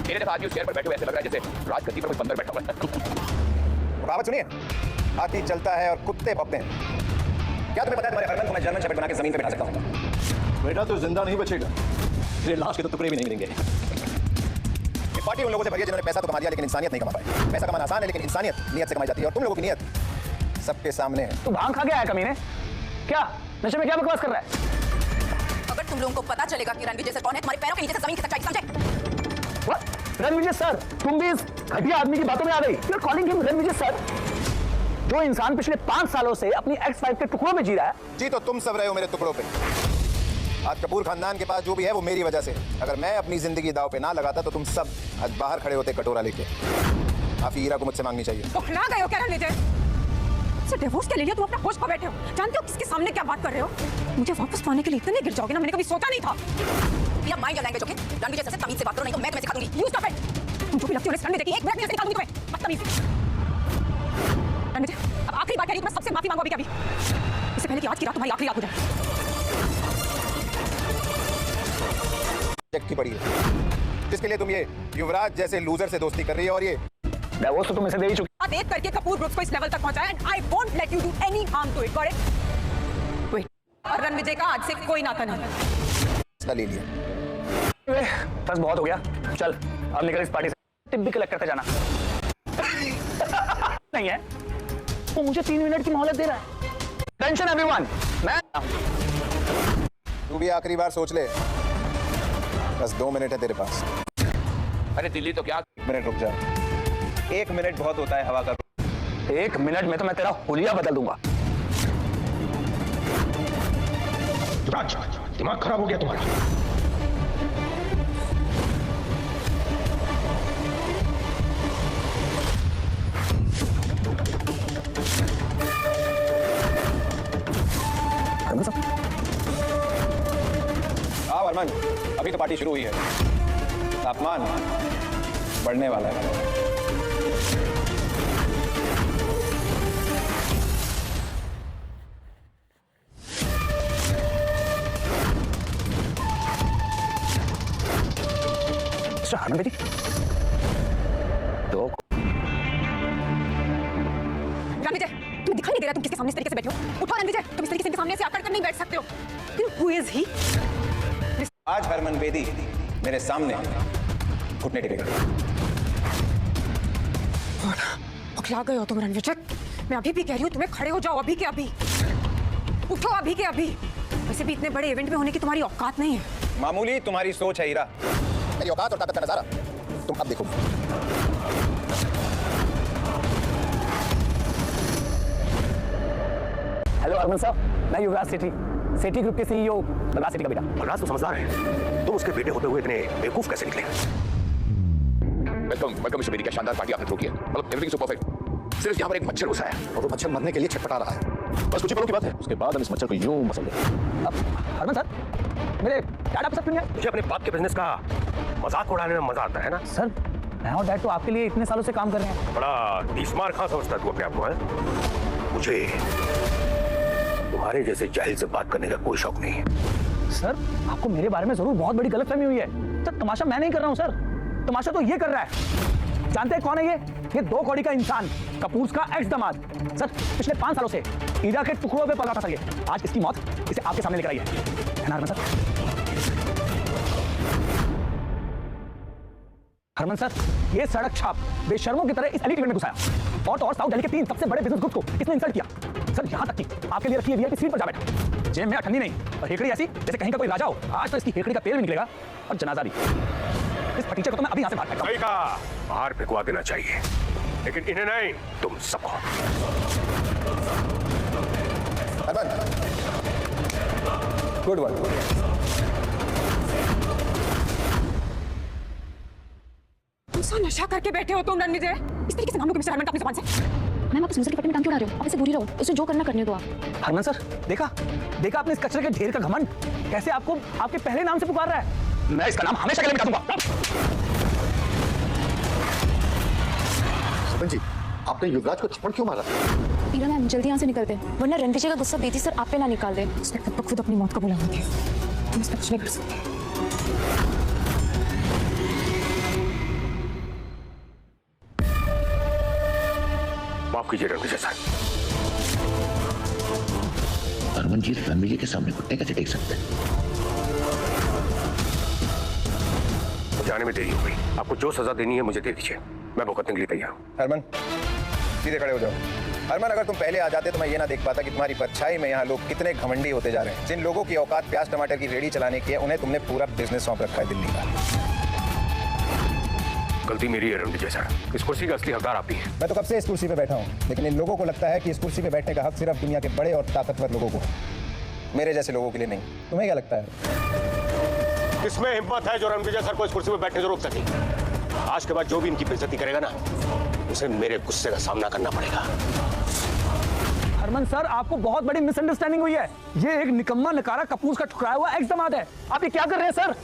मेरे दफा आदमी उस चेयर पर बैठे हुए ऐसे लग रहा है जैसे राजगद्दी पर कोई बंदर बैठा हुआ है। कहावत सुनिए, हाथी चलता है और कुत्ते भौंकते हैं। क्या तुम्हें पता है तुम्हारे हरमन को मैं जर्मन शेफर्ड बना के जमीन पे बिठा सकता हूं? बेटा तो जिंदा नहीं बचेगा, तेरे लाश के तो टुकड़े भी नहीं मिलेंगे। ये पार्टी उन लोगों से भरी है जिन्होंने पैसा तो कमा दिया लेकिन इंसानियत नहीं कमा पाए। पैसा कमाना आसान है लेकिन इंसानियत नियत से कमाई जाती है, और तुम लोगों की नियत सबके सामने है। तू भांग खा के आया कमीने? क्या नशे में क्या बकवास कर रहा है? अगर तुम लोगों को पता चलेगा कि रणविजय सर कौन है, तुम्हारे पैरों के नीचे से जमीन खिसक जाएगी, समझे? What? रणविजय सर, तुम भी इस घटिया आदमी की बातों में आ गई। You're calling him Ranvijay sir? जो इंसान पिछले 5 सालों से अपनी एक्स वाइफ के टुकड़ों में जी रहा है। जी तो तुम सब रहे हो मेरे टुकड़ों पे। आज कपूर खानदान के पास जो भी है वो मेरी वजह से। अगर मैं अपनी जिंदगी दाव पे ना लगाता तो तुम सब आज बाहर खड़े होते कटोरा लेके। माफी हीरा को मुझसे मांगनी चाहिए। तो खिला गए हो क्या रणविजय? से डिवोर्स क्या ले लिया? तुम अपना होश खो बैठे हो। जानते हो किसके सामने क्या बात कर रहे हो? मुझे वापस पाने के लिए इतने गिर जाओगे ना, मैंने कभी सोचा नहीं था। या mind your language, okay? Ranvijay sir से तमीज से बात करो, नहीं तो मैं तुम्हें सिखा दूंगी। You stop it. तुम जो भी लगती हो रिस्क करने देती, 1 मिनट में सिखा दूंगी तुम्हें। बदतमीज। रणविजय, अब आखिरी बार कह रही हूं, मैं सबसे माफी मांगो अभी कभी। इससे पहले कि आज की रात तुम्हारी आखिरी रात हो जाए। की पड़ी है जिसके लिए तुम ये युवराज जैसे लूजर से दोस्ती कर रही है, और ये डिवोर्स तो तुम इसे दे ही चुकी। आप एक करके कपूर ग्रुप को इस लेवल तक पहुंचाया and I won't let you do any harm to it. Got it? Wait, और रणविजय का आज से कोई नाता नहीं। ले लिया। बस बहुत हो गया, चल अब निकल इस पार्टी से। टिप भी कलेक्ट करते जाना। नहीं है, वो मुझे 3 मिनट की मोहलत दे रहा है। टेंशन एवरीवन, मैं तू भी आखिरी बार सोच ले, बस 2 मिनट है तेरे पास। अरे दिल्ली तो क्या, 1 मिनट रुक जा। 1 मिनट बहुत होता है हवा का। 1 मिनट में तो मैं तेरा हुलिया बदल दूंगा। दिमाग खराब हो गया तुम्हारा। हाँ वर्मन, अभी तो पार्टी शुरू हुई है, तापमान बढ़ने वाला है। हरमन बेटी, तो रणविजय, तुम्हें दिखाई नहीं दे रहा तुम किसके सामने इस तरीके से बैठे हो? उठो रणविजय, तुम इस तरीके से इनके सामने से आकर नहीं बैठ सकते हो। Who is he? आज हरमन बेदी मेरे सामने घुटने टेकेगा। पगला गए हो तुम रणविजय। मैं अभी भी कह रही हूँ तुम्हें खड़े हो जाओ, अभी के अभी उठो, अभी के अभी। वैसे भी इतने बड़े इवेंट में होने की तुम्हारी औकात नहीं है। मामूली तुम्हारी सोच है हीरा, मेरी औकात और ताकत का नजारा तुम अब देखो। हेलो हरमन साहब, मैं युवराज सेठी ग्रुप के सीईओ बलराज सेठी का बेटा। बलराज तो समझदार है, तुम उसके बेटे होते हुए इतने बेवकूफ कैसे निकले? वेलकम मिस्टर बेदी, क्या शानदार पार्टी आपने थ्रो की है। मतलब एवरीथिंग सो परफेक्ट। सिर्फ यहाँ पर एक मच्छर घुसा है और वो मच्छर मरने के लिए छटपटा रहा है। बस कुछ ही पलों की बात है, उसके बाद हम इस मच्छर को यूं मसल देंगे। अब हरमन सर, मेरे डैड आपके साथ क्यों नहीं आए? मुझे अपने बाप के बिजनेस का मजाक उड़ाने में मजा आता है ना। सर, मैं और डैड तो आपके लिए इतने सालों से काम कर रहे हैं। बड़ा तीसमार खां समझता है तू अपने आप को, है? मुझे तुम्हारे जैसे जाहिल से बात करने का कोई शौक नहीं है। सर, आपको मेरे बारे में जरूर बहुत बड़ी गलतफहमी हुई है। सर, तमाशा मैं नहीं कर रहा हूँ सर, तमाशा तो ये कर रहा है। जानते हैं कौन है ये 2 कौड़ी का इंसान, कपूर का एक्स दामाद। सर, पिछले 5 सालों से ईरा के टुकड़ों पे पला था सर ये। आज इसकी मौत इसे आपके सामने लेकर आई है ना हरमन सर? हरमन सर, ये सड़क छाप बेशर्मों की तरह इस एलिट इवेंट में घुसाया और साउथ दिल्ली के 3 सबसे बड़े बिजनेस ग्रुप को इसने इंसल्ट किया। सर, यहाँ तक कि आपके लिए रखी वीआईपी सीट पर जा बैठा। जेब में अठन्नी नहीं और हेकड़ी ऐसी जैसे कहीं का कोई राजा हो। आज तो इसकी हेकड़ी का तेल भी निकलेगा और जनाजा भी। इस फटीचे को तो मैं अभी यहाँ से बाहर फेंकता हूं। सही कहा, बाहर फेंकवा देना चाहिए, लेकिन इन्हें नहीं, तुम सबको। Good work. कौन नशा करके बैठे हो तुम रणविजय? इस तरीके से नाम लो मिस्टर हरमन अपनी जुबान से। मैम, आप सुनकर के पट्टी में टांग क्यों उड़ा रहे हो? आप इसे दूरी रहो, उसे जो करना करने दो आप। हरमन सर, देखा आपने इस कचरे के ढेर का घमंड कैसे आपको आपके पहले नाम से पुकार रहा है। मैं इसका नाम हमेशा के लिए मिटा दूंगा। सरपंच जी, आपने युवराज को थप्पड़ क्यों मारा? ईरा मैम, जल्दी यहाँ से निकलते हैं, वरना रणविजय का गुस्सा बेदी सर आप पे ना निकाल दे। उसने खुद अपनी मौत को बुला दी। तुम इस पर कुछ नहीं कर सकते। माफ कीजिए रणविजय सर। हरमन जी रणविजय के सामने घुटने कैसे टेक सकते हैं? जाने में देरी हो गई, आपको जो सजा देनी है मुझे दे दीजिए, मैं भुगतने के लिए तैयार हूँ। हरमन, सीधे खड़े हो जाओ। हरमन, अगर तुम पहले आ जाते तो मैं ये ना देख पाता कि तुम्हारी परछाई में यहाँ लोग कितने घमंडी होते जा रहे हैं। जिन लोगों की औकात प्याज टमाटर की रेडी चलाने की है, उन्हें तुमने पूरा बिजनेस सौंप रखा है दिल्ली का। गलती मेरी है रणविजय सर, इस कुर्सी का असली हकदार आप ही हैं। मैं तो कब से इस कुर्सी पे बैठा हूँ, लेकिन इन लोगों को लगता है कि इस कुर्सी पे बैठने का हक सिर्फ दुनिया के बड़े और ताकतवर लोगों को, मेरे जैसे लोगों के लिए नहीं। तुम्हें क्या लगता है? किसमें हिम्मत है जो रणविजय सर को इस कुर्सी पे बैठने से रोक सके? आज के बाद जो भी इनकी बेइज्जती करेगा ना, उसे मेरे गुस्से का सामना करना पड़ेगा। हरमन सर, आपको बहुत बड़ी मिसअंडरस्टैंडिंग हुई है। ये एक निकम्मा नकारा कपूर का ठुकराया हुआ एक्स दामाद है। आप ये क्या कर रहे हैं सर?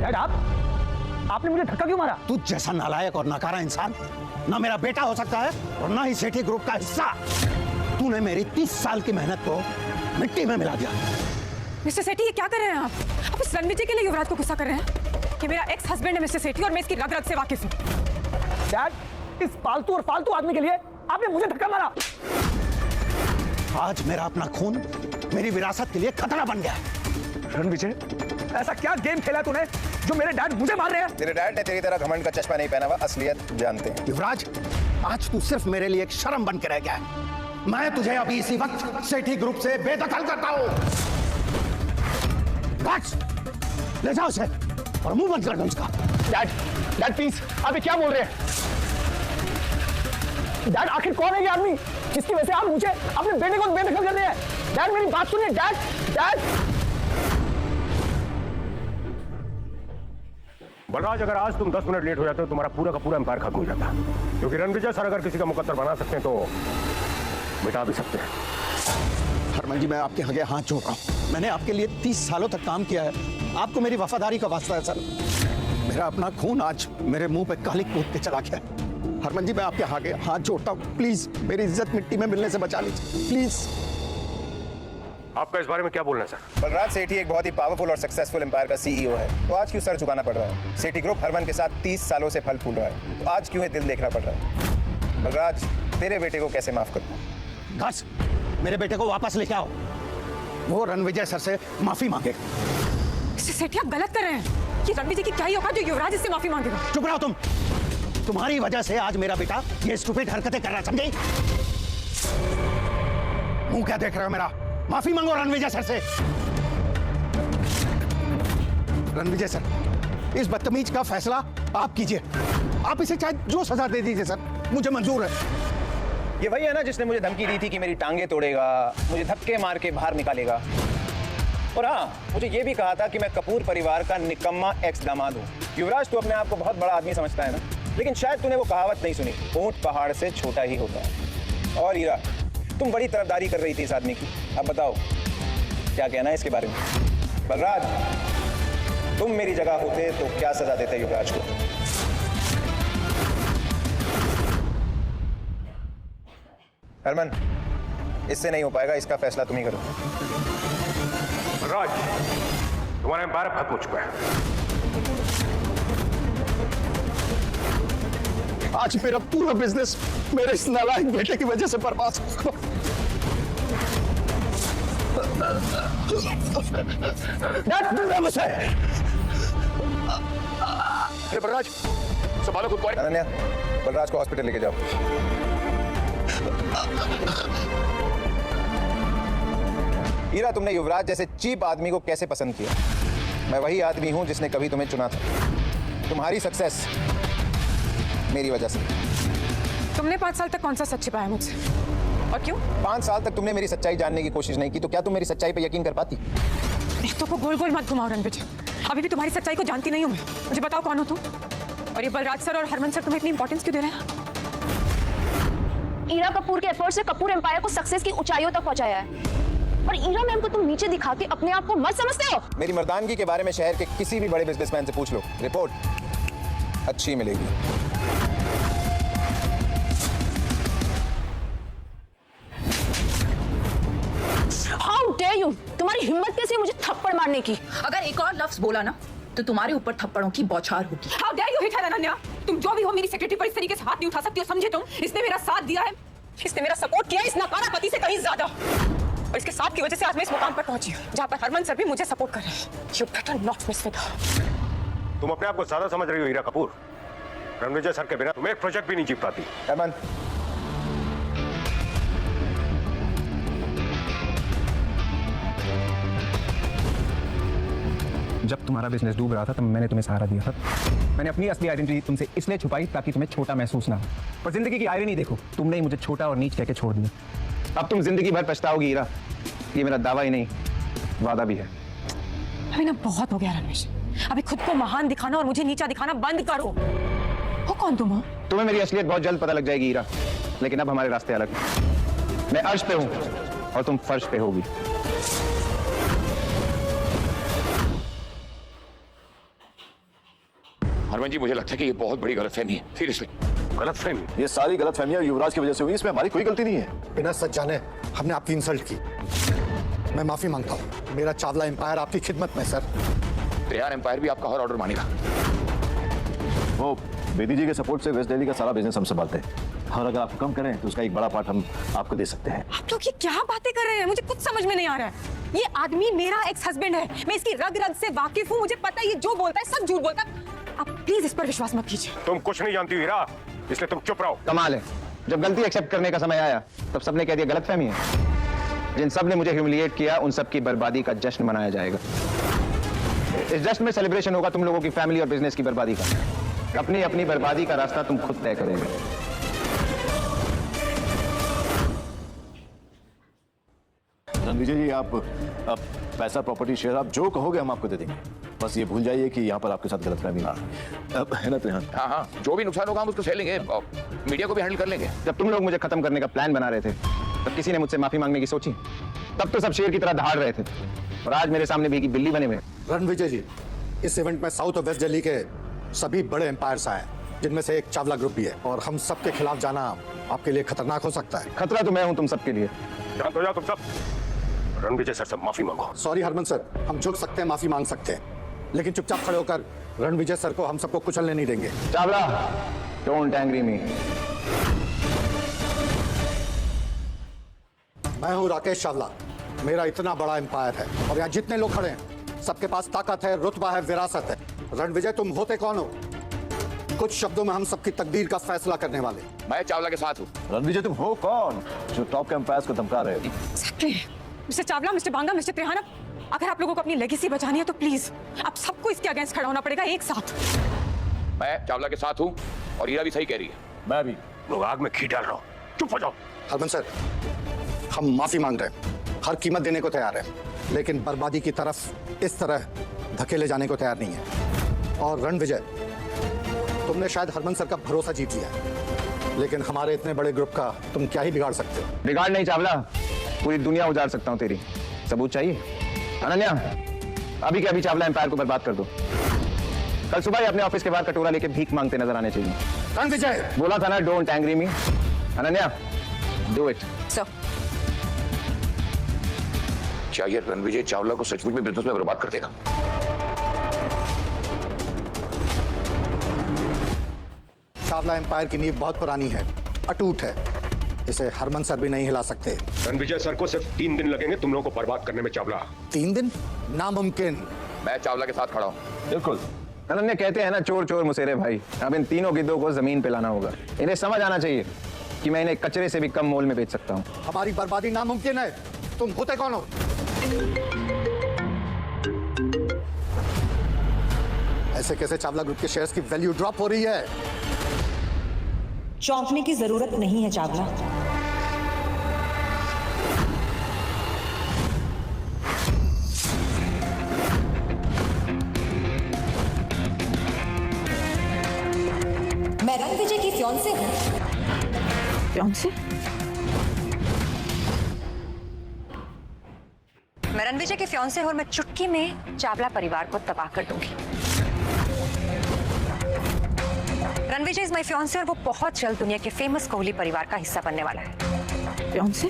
डैड, आपने मुझे धक्का क्यों मारा? तू जैसा नालायक और नकारा इंसान ना मेरा बेटा हो सकता है और ना ही सेठी ग्रुप का हिस्सा। तूने मेरी 30 साल की मेहनत को मिट्टी में मिला दिया। मिस्टर सेठी, ये क्या कर रहे हैं आप इस रणविजय के लिए युवराज को गुस्सा कर रहे हैं कि मेरा एक्स हस्बैंड है मिस्टर सेठी और मैं इसकी रग रग से वाकिफ हूँ। डैड, इस पालतू और फालतू आदमी के लिए आपने मुझे धक्का मारा। आज मेरा अपना खून मेरी विरासत के लिए खतरा बन गया। रणविजय, ऐसा क्या गेम खेला तूने जो मेरे डैड मुझे मार रहे हैं? तेरे डैड ने तेरी तरह घमंड का चश्मा नहीं पहना हुआ, असलियत जानते हैं। युवराज, आज तू सिर्फ मेरे लिए एक शर्म बन के रह गया है। मैं तुझे अभी इसी वक्त सेठी ग्रुप से बेदखल करता हूं। ले जाओ उसे और मुंह बंद कर दो उसका। डैड प्लीज, आप ये क्या बोल रहे हैं? डैड, आखिर कौन है ये आदमी जिसकी वजह से आप मुझे अपने बेटे को बेदखल कर रहे हैं? डैड, मेरी बात सुनिए। डैड बलराज, अगर आज तुम 10 मिनट लेट हो जाते हो तुम्हारा पूरा का पूरा एम्पायर खत्म हो जाता, क्योंकि रणविजय सर अगर किसी का मुकद्दर बना सकते हैं तो मिटा भी सकते हैं। हरमन जी, मैं आपके आगे हाथ जोड़ रहा हूं। मैंने आपके लिए 30 सालों तक काम किया है। आपको मेरी वफादारी का वास्ता है सर। मेरा अपना खून आज मेरे मुंह पे काली कूद के चला गया। हरमन जी, मैं आपके आगे हाथ जोड़ता हूं, प्लीज मेरी इज्जत मिट्टी में मिलने से बचा लीजिए, प्लीज। आपका इस बारे में क्या बोलना है सर? बलराज सेठी एक बहुत ही पावरफुल और सक्सेसफुल एम्पायर का सीईओ है, तो आज क्यों सर झुकाना पड़ रहा है? सेठी ग्रुप हरमन के साथ 30 सालों से फल फूल रहा है, तो आज क्यों है दिल देखना पड़ रहा है? बलराज, तेरे बेटे को कैसे माफ करूं? बस मेरे बेटे को वापस लेके आओ। वो रणविजय सर से माफी मांगे। सेठी, आप गलत कर रहे हैं। ये रणविजय की क्या ही औकात जो युवराज इससे माफी मांगेगा? चुप रहो तुम। तुम्हारी वजह से आज मेरा बेटा ये स्टूपिड हरकतें कर रहा है, समझे? मुंह क्या देख रहे हो मेरा? माफी मांगो रणविजय सर से। रणविजय सर, इस बदतमीज का फैसला आप कीजिए। आप इसे चाहे जो सजा दे दीजिए सर, मुझे मंजूर है। ये वही है ना जिसने मुझे धमकी दी थी कि मेरी टांगे तोड़ेगा, मुझे धक्के मार के बाहर निकालेगा। और हाँ, मुझे ये भी कहा था कि मैं कपूर परिवार का निकम्मा एक्स दामाद हूँ। युवराज, तू अपने आप को बहुत बड़ा आदमी समझता है ना, लेकिन शायद तूने वो कहावत नहीं सुनी, ऊंट पहाड़ से छोटा ही होता है। और हीरा, तुम बड़ी तरफदारी कर रही थी इस आदमी की। अब बताओ क्या कहना है इसके बारे में? बलराज, तुम मेरी जगह होते तो क्या सजा देते युवराज को? हरमन, इससे नहीं हो पाएगा, इसका फैसला तुम ही करो। बलराज, तुम्हारा एम्पायर खत्म हो चुका है। आज मेरा पूरा बिजनेस मेरे इस नालायक बेटे की वजह से बर्बाद हो गया। बलराज, संभालो खुद को। अनन्या, बलराज को हॉस्पिटल लेके जाओ। हीरा, तुमने युवराज जैसे चीप आदमी को कैसे पसंद किया? मैं वही आदमी हूं जिसने कभी तुम्हें चुना था। तुम्हारी सक्सेस मेरी वजह से। तुमने 5 साल तक कौन सा सच छिपाया मुझसे, और क्यों? 5 साल तक तुमने मेरी सच्चाई जानने की कोशिश नहीं की, तो क्या तुम मेरी सच्चाई पे यकीन कर पाती? रिश्तों को गोल गोल मत घुमाओ रणविजय। अभी भी तुम्हारी सच्चाई को जानती नहीं हूं मैं। मुझे बताओ कौन हो तुम? और ये बलराज सर और हरमन सर तुम्हें इतनी इंपॉर्टेंस क्यों दे रहे हैं? ईरा कपूर के एफर्ट से कपूर एम्पायर को सक्सेस की ऊंचाइयों तक पहुंचाया है, और ईरा मैम को तुम नीचे दिखा के अपने आप को मत समझते हो? मेरी मर्दानगी के बारे में शहर के किसी भी बड़े बिजनेसमैन से पूछ लो, रिपोर्ट अच्छी मिलेगी। How dare you! तुम्हारी हिम्मत कैसे है मुझे थप्पड़ मारने की? अगर एक और लफ्ज बोला ना तो तुम्हारे ऊपर थप्पड़ों की बौछार होगी। हाउ डेयर यू हिट हर अनन्या! तुम जो भी हो, मेरी सेक्रेटरी पर इस तरीके से हाथ नहीं उठा सकती हो, समझे तुम? इसने मेरा साथ दिया है, इसने मेरा सपोर्ट किया है इस नकारा पति से कहीं ज्यादा, और इसके साथ की वजह से आज मैं इस मुकाम पर पहुंची हूं जहां पर हरमन सर भी मुझे सपोर्ट कर रहे हैं। You better not miss with her. तुम अपने आप को ज्यादा समझ रही हो हीरा कपूर। रणविजय सर के बिना तुम एक प्रोजेक्ट भी नहीं जीत पाती। हरमन, जब तुम्हारा बिजनेस डूब रहा था तब मैंने तुम्हें सहारा दिया था। मैंने अपनी असली आइडेंटिटी तुमसे इसलिए छुपाई ताकि तुम्हें छोटा महसूस ना हो। पर जिंदगी की आयरनी देखो, तुमने ही मुझे छोटा और नीच कह के छोड़ दिया। अब तुम जिंदगी भर पछताओगी हीरा। ये मेरा दावा ही नहीं, वादा भी है। अभी ना बहुत हो गया रमेश। अभी खुद को महान दिखाना और मुझे नीचा दिखाना बंद करो। हो कौन तुम हो? तुम्हें मेरी असलियत बहुत जल्द पता लग जाएगी हीरा, लेकिन अब हमारे रास्ते अलग हैं। मैं अर्श पे हूं और तुम फर्श पे होगी। हरमन जी, मुझे लगता है कि ये बहुत बड़ी गलतफहमी है। सीरियसली गलतफहमी? ये सारी गलतफहमियां युवराज की वजह से हुई, इसमें हमारी कोई गलती नहीं है। बिना सच जाने हमने आपकी इंसल्ट की। मैं माफी मांगता हूँ। मेरा चावला एम्पायर आपकी खिदमत में सर। रेहान एम्पायर भी आपका हर ऑर्डर मानेगा। वो बेदी जी के सपोर्ट से वेस्ट दिल्ली का सारा बिजनेस हम संभालते हैं, और अगर आप कम करें तो उसका एक बड़ा पार्ट हम आपको दे सकते हैं। आप लोग ये क्या बातें कर रहे हैं? मुझे कुछ समझ में नहीं आ रहा है। ये आदमी मेरा एक्स हस्बैंड है, मैं इसकी रग रग से वाकिफ हूँ, मुझे पता है ये जो बोलता है सब झूठ बोलता है। आप प्लीज इस पर विश्वास मत कीजिए। तुम कुछ नहीं जानती हीरा, इसलिए तुम चुप रहो। कमाल है, जब गलती एक्सेप्ट करने का समय आया तब सबने कह दिया गलतफहमी है। जिन सब ने मुझे ह्यूमिलिएट किया उन सब की बर्बादी का जश्न मनाया जाएगा। इस जश्न में सेलिब्रेशन होगा तुम लोगों की फैमिली और बिजनेस की बर्बादी का। अपनी अपनी बर्बादी का रास्ता तुम खुद तय करोगे। रणविजय जी, आप पैसा, प्रॉपर्टी, शेयर आप जो कहोगे हम आपको दे देंगे। बस ये भूल जाइए कि यहाँ पर आपके साथ गलतफहमी ना है ना रेहान? हाँ हाँ, जो भी नुकसान होगा हम उसको सह लेंगे, मीडिया को भी हैंडल कर लेंगे। जब तुम लोग मुझे खत्म करने का प्लान बना रहे थे तब किसी ने मुझसे माफी मांगने की सोची? तब तो सब शेर की तरह दहाड़ रहे थे, और आज मेरे सामने भीगी बिल्ली बने हुए। रणविजय जी, इस इवेंट में साउथ और वेस्ट दिल्ली के सभी बड़े एम्पायर्स आए, जिनमें से एक चावला ग्रुप भी है, और हम सबके खिलाफ जाना आपके लिए खतरनाक हो सकता है। खतरा तो मैं हूं तुम सबके लिए। शांत हो जाओ तुम सब। रणविजय सर से माफी मांगो। सॉरी हरमन सर, हम झुक सकते हैं, माफी मांग सकते हैं, लेकिन चुपचाप खड़े होकर रणविजय सर को हम सबको कुचलने नहीं देंगे। चावला, डोंट एंग्री मी। मैं हूं राकेश चावला, मेरा इतना बड़ा एम्पायर है, और यहाँ जितने लोग खड़े हैं सबके पास ताकत है, रुतबा है, विरासत है। रणविजय, तुम होते कौन हो? कुछ शब्दों में हम सबकी तकदीर का फैसला करने वाले। मैं चावला के साथ हूँ। रणविजय, तुम हो कौन जो टॉप के एम्पायर्स को धमका रहे हो? मिस्टर चावला, मिस्टर बांगा, मिस्टर त्रिहाना, अगर आप लोगों को अपनी लेगेसी बचानी है तो प्लीज आप सबको इसके अगेंस्ट खड़ा होना पड़ेगा एक साथ। मैं चावला के साथ हूँ और हीरा भी सही कह रही है। मैं भी। लोग आग में घी डाल रहा हूँ, चुप हो जाओ। हरमन सर, हम माफी मांग रहे हैं, हर कीमत देने को तैयार है, लेकिन बर्बादी की तरफ इस तरह धकेले जाने को तैयार नहीं है। और रणविजय, तुमने शायद हरमन सर का भरोसा जीत लिया, लेकिन हमारे इतने बड़े ग्रुप का तुम क्या ही बिगाड़ सकते हो? बिगाड़ नहीं चावला, पूरी दुनिया उजाड़ सकता हूँ तेरी। सबूत चाहिए? अनन्या, अभी के अभी चावला एम्पायर को बर्बाद कर दो। कल सुबह ही अपने ऑफिस के बाहर कटोरा लेके भीख मांगते नजर आने चाहिए। रणविजय, बोला था ना, don't angry me. Ananya, do it. Sir, क्या ये रणविजय चावला को सचमुच में बिजनेस में बर्बाद कर देगा? चावला एम्पायर की नींव बहुत पुरानी है, अटूट है, इसे हरमन सर भी नहीं हिला सकते। रणविजय सर को सिर्फ 3 दिन लगेंगे तुम लोगों को बर्बाद करने में चावला। 3 दिन? नामुमकिन। मैं चावला के साथ खड़ा हूँ। बिल्कुल। अनन्या, कहते हैं ना, चोर चोर मुसेरे भाई। अब इन तीनों गिद्धों को जमीन पे लाना होगा। इन्हें समझ आना चाहिए कि मैं इन्हें कचरे से भी कम मोल में बेच सकता हूँ। हमारी बर्बादी नामुमकिन है। तुम होते कौन हो? ऐसे कैसे चावला ग्रुप के शेयर्स की वैल्यू ड्रॉप हो रही है? चौंकने की जरूरत नहीं है चावला। मैं रणविजय की फियांसे हूं। फियांसे? मैं रणविजय के फियांसे हूं और मैं चुटकी में चावला परिवार को तबाह कर दूंगी। रणविजय इज माय फियांसे और वो बहुत जल्द दुनिया के फेमस कोहली परिवार का हिस्सा बनने वाला है। फियांसे?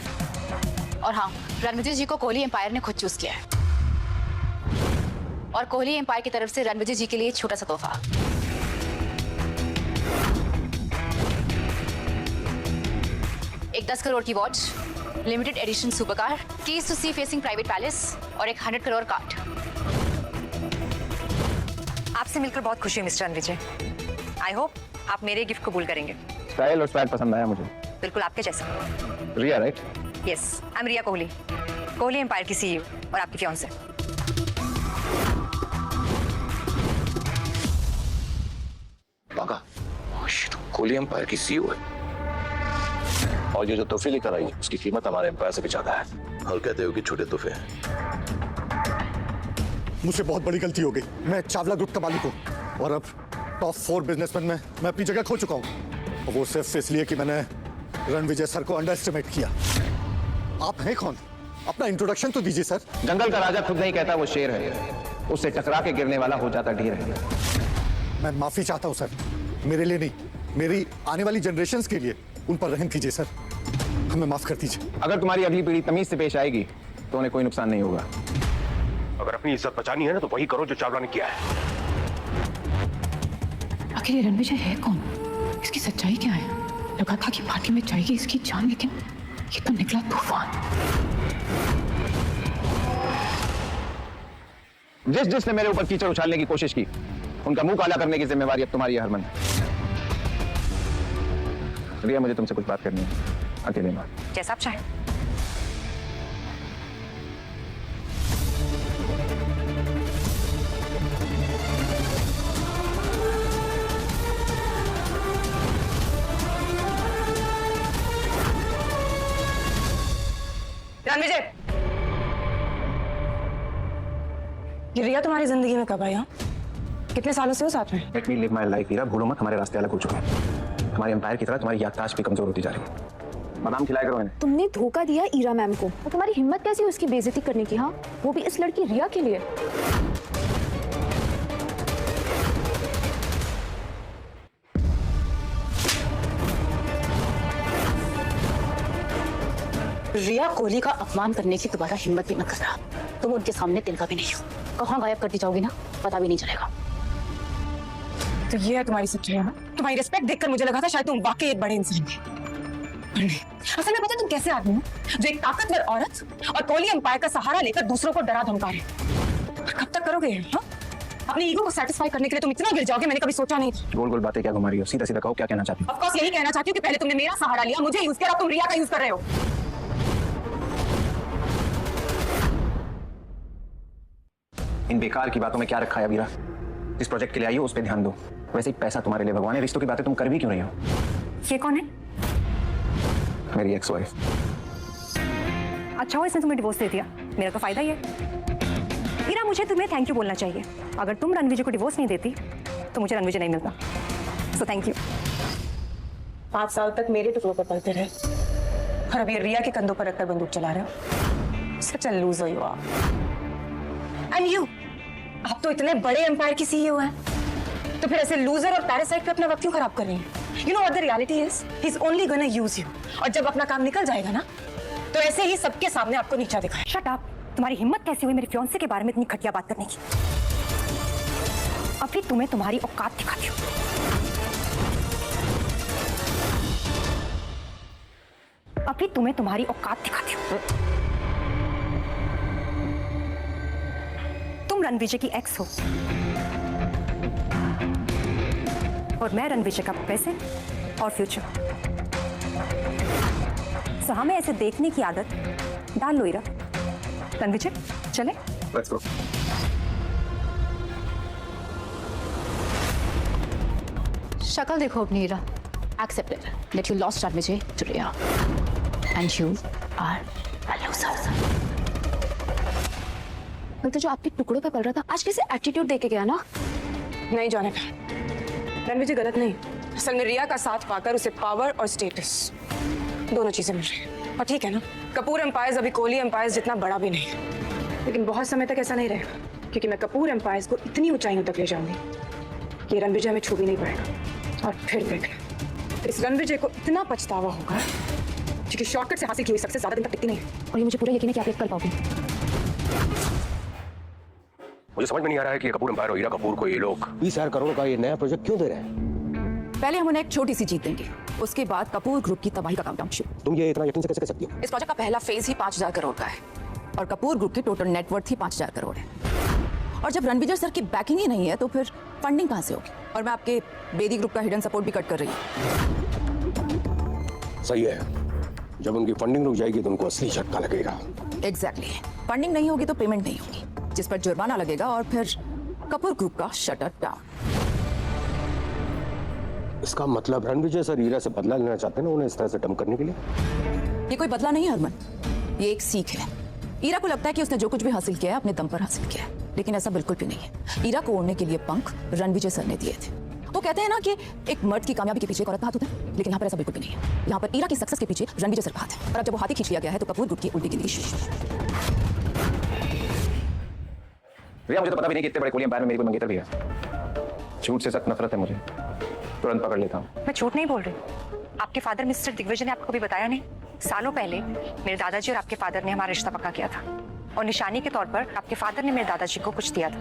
और हाँ, रणविजय जी को कोहली एम्पायर ने खुद चूज किया है, और कोहली एम्पायर की तरफ से रणविजय जी के लिए छोटा सा तोहफा। एक 10 करोड़ की watch, limited edition super car, keys to sea facing private palace, और एक 100 करोड़ कार्ड। आपसे मिलकर बहुत खुशी हुई मिस्टर रणविजय। आई होप आप मेरे गिफ्ट कबूल करेंगे। स्टाइल और स्वैग पसंद आया मुझे। बिल्कुल आपके जैसा। Riya, right? Yes, I am Riya Kohli, Kohli empire की सीईओ और आपकी फियांसे। बागा, कोहली एम्पायर की सीईओ है। और ये जो तोहफे लेकर आई उसकी कीमत हमारे एम्पायर से भी ज्यादा है। और कहते हो कि छोटे तोहफे हैं। मुझसे बहुत बड़ी गलती हो गई। मैं चावला ग्रुप का मालिक हूँ, और अब टॉप 4 बिजनेसमैन में मैं अपनी जगह खो चुका हूँ, और वो सिर्फ इसलिए कि मैंने रणविजय सर को अंडर एस्टिमेट किया। आप हैं कौन? अपना इंट्रोडक्शन तो दीजिए सर। जंगल का राजा खुद नहीं कहता वो शेर है, उससे टकरा के गिरने वाला हो जाता ढेर है। मैं माफी चाहता हूँ सर, मेरे लिए नहीं, मेरी आने वाली जनरेशंस के लिए उन पर रहम कीजिए सर, हमें माफ कर दीजिए। अगर तुम्हारी अगली पीढ़ी तमीज से पेश आएगी तो उन्हें कोई नुकसान नहीं होगा। अगर अपनी इज्जत बचानी है ना तो वही करो जो चावला ने किया है। आखिर ये रणविजय है कौन? इसकी सच्चाई क्या है? लगा था कि पार्टी में जाएगी इसकी जान, लेकिन ये तो निकला तूफान। जिस जिसने मेरे ऊपर कीचड़ उछालने की कोशिश की, उनका मुंह काला करने की जिम्मेवारी अब तुम्हारी है हरमन। रिया, मुझे तुमसे कुछ बात करनी है, अकेले में। जैसा आप चाहें। रणविजय, ये रिया तुम्हारी जिंदगी में कब आई? हाँ, कितने सालों से हो साथ में? Let me live my life Heera, भूलो मत हमारे रास्ते अलग हो चुके हैं। हमारे एम्पायर की तरह तुम्हारी याददाश्त भी कमजोर होती जा रही है। बादाम खिलाया करो इन्हें। तुमने धोखा दिया ईरा मैम को, और तुम्हारी हिम्मत कैसी है उसकी बेइज्जती करने की? हाँ, वो भी इस लड़की रिया के लिए। रिया कोहली का अपमान करने की दोबारा हिम्मत भी न करना। तुम उनके सामने तिनका भी नहीं हो। कहाँ गायब करती जाओगी ना, पता भी नहीं चलेगा। तो ये है तुम्हारी सच्चाई है? तुम्हारी रिस्पेक्ट देखकर मुझे लगा था शायद तुम वाकई एक बड़े इंसान थे। असल में पता है तुम कैसे आदमी हो जो एक ताकतवर औरत और कोहली एम्पायर का सहारा लेकर दूसरों को डरा धमका रहे। और कब तक करोगे? हाँ, अपनी ईगो को सेटिस्फाई करने के लिए तुम इतना गिर जाओगे, मैंने कभी सोचा नहीं था। गोल गोल बातें क्या घुमा रही हो? सीधा सीधा कहो, क्या कहना चाहती हो? ऑफ कोर्स यही कहना चाहती हूँ कि पहले तुमने मेरा सहारा लिया, मुझे यूज किया, तुम रिया का यूज कर रहे हो। इन बेकार की बातों में क्या रखा है अबीरा? जिस प्रोजेक्ट के लिए आई हो उस पर ध्यान दो। वैसे ही पैसा तुम्हारे लिए भगवान है, रिश्तों की बातें तुम कर भी क्यों रही हो? ये कौन है? मेरी एक्स वाइफ। अच्छा हुआ इसने तुम्हें डिवोर्स दे दिया, मेरा तो फायदा ही है। ईरा, मुझे तुम्हें थैंक यू बोलना चाहिए। अगर तुम रणविजय को डिवोर्स नहीं देती तो मुझे रणविजय नहीं मिलता। So thank you. 5 साल तक मेरे टुकड़ों पर पलते रहे और अब ये रिया के कंधों पर रखकर बंदूक चला रहे हो। Such a loser you are. And you, आप तो इतने बड़े एम्पायर की सीईओ हैं, तो फिर ऐसे लूजर और पैरासाइट पे अपना वक्त क्यों खराब कर रही हैं? You know what the reality is, he is only gonna use you. और जब अपना काम निकल जाएगा ना, तो ऐसे ही सबके सामने आपको नीचा दिखाए। Shut up. तुम्हारी हिम्मत कैसी हुई मेरे फियांसे के बारे में इतनी घटिया बात करने की? अभी तुम्हें तुम्हारी औकात दिखाती हूँ। अभी तुम्हें तुम्हारी औकात दिखाती हूँ। तुम रणविजय की एक्स हो और मैं रणविजय का प्रेजेंट और फ्यूचर। सो हमें ऐसे देखने की आदत डाल लो ईरा। रणविजय, चले? Let's go. शक्ल देखो अपनी Ira. Accepted that you lost Ranvijay to Riya, and you are a loser. तो जो आपके टुकड़ों पे पल रहा था, आज कैसे एटीट्यूड देके गया ना? नहीं जाने का, रणविजय गलत नहीं। असल में रिया का साथ पाकर उसे पावर और स्टेटस दोनों चीजें मिल रही हैं। और ठीक है ना, कपूर एम्पायर्स अभी कोहली एम्पायर्स जितना बड़ा भी नहीं है, लेकिन बहुत समय तक ऐसा नहीं रहेगा, क्योंकि मैं कपूर एम्पायर्स को इतनी ऊंचाइयों तक ले जाऊंगी कि रणविजय में छू भी नहीं पाएगा। और फिर देखना, इस रणविजय को इतना पछतावा होगा, क्योंकि शॉर्टकट से हासिल की हुई सक्सेस ज्यादा दिन तक टिकती नहीं है। और ये मुझे पूरा यकीन है कि आप ये कर पाओगे। मुझे समझ में नहीं आ रहा है कि कपूर एम्पायर और हीरा कपूर को ये लोग 20,000 करोड़ का ये नया प्रोजेक्ट क्यों दे रहे हैं? पहले हम उन्हें एक छोटी सी जीत देंगे, उसके बाद कपूर ग्रुप की तबाही का काउंटडाउन शुरू। तुम ये इतना यकीन से कैसे कर सकती हो? इस प्रोजेक्ट का पहला फेज ही 5,000 करोड़ का है और कपूर ग्रुप की टोटल नेटवर्थ ही 5,000 करोड़ है। और जब रणविजय सर की बैकिंग ही नहीं है तो फिर फंडिंग कहां से होगी? और मैं आपके बेदी ग्रुप का हिडन सपोर्ट भी कट कर रही हूँ। सही है, जब उनकी फंडिंग रुक जाएगी तो उनको असली झटका लगेगा। एग्जैक्टली। फंडिंग नहीं होगी तो पेमेंट नहीं होगी, जिस पर जुर्माना लगेगा और फिर कपूर ग्रुप का शटर डाउन। इसका मतलब रणविजय सर हीरा से बदला लेना चाहते हैं ना, उन्हें इस तरह से डंप करने के लिए? ये कोई बदला नहीं है हरमन, ये एक सीख है। ईरा को लगता है कि उसने जो कुछ भी हासिल किया है अपने दम पर हासिल किया है, लेकिन ऐसा बिल्कुल भी नहीं है। ईरा को ओढ़ने के लिए पंख रणविजय सर ने दिए थे। वो कहते हैं ना कि एक मर्द की कामयाबी के पीछे एक औरत का हाथ होता है, लेकिन यहाँ पर ऐसा बिल्कुल भी नहीं है। यहाँ पर ईरा की सक्सेस के पीछे रणविजय सर का हाथ है। और अब जब वो हाथी खींच लिया गया है तो कपूर ग्रुप की उल्टी गिनती शुरू। रिया, मुझे तो पता भी नहीं कि इतने बड़े कोहली एम्पायर में मेरी कोई मंगेतर भी है। झूठ से सख्त नफरत है मुझे, तुरंत पकड़ लेता हूँ। मैं झूठ नहीं बोल रही। आपके फादर मिस्टर दिग्विजय ने आपको कभी बताया नहीं सालों पहले मेरे दादाजी और आपके फादर ने हमारा रिश्ता पक्का किया था और निशानी के तौर पर आपके फादर ने मेरे दादाजी को कुछ दिया था।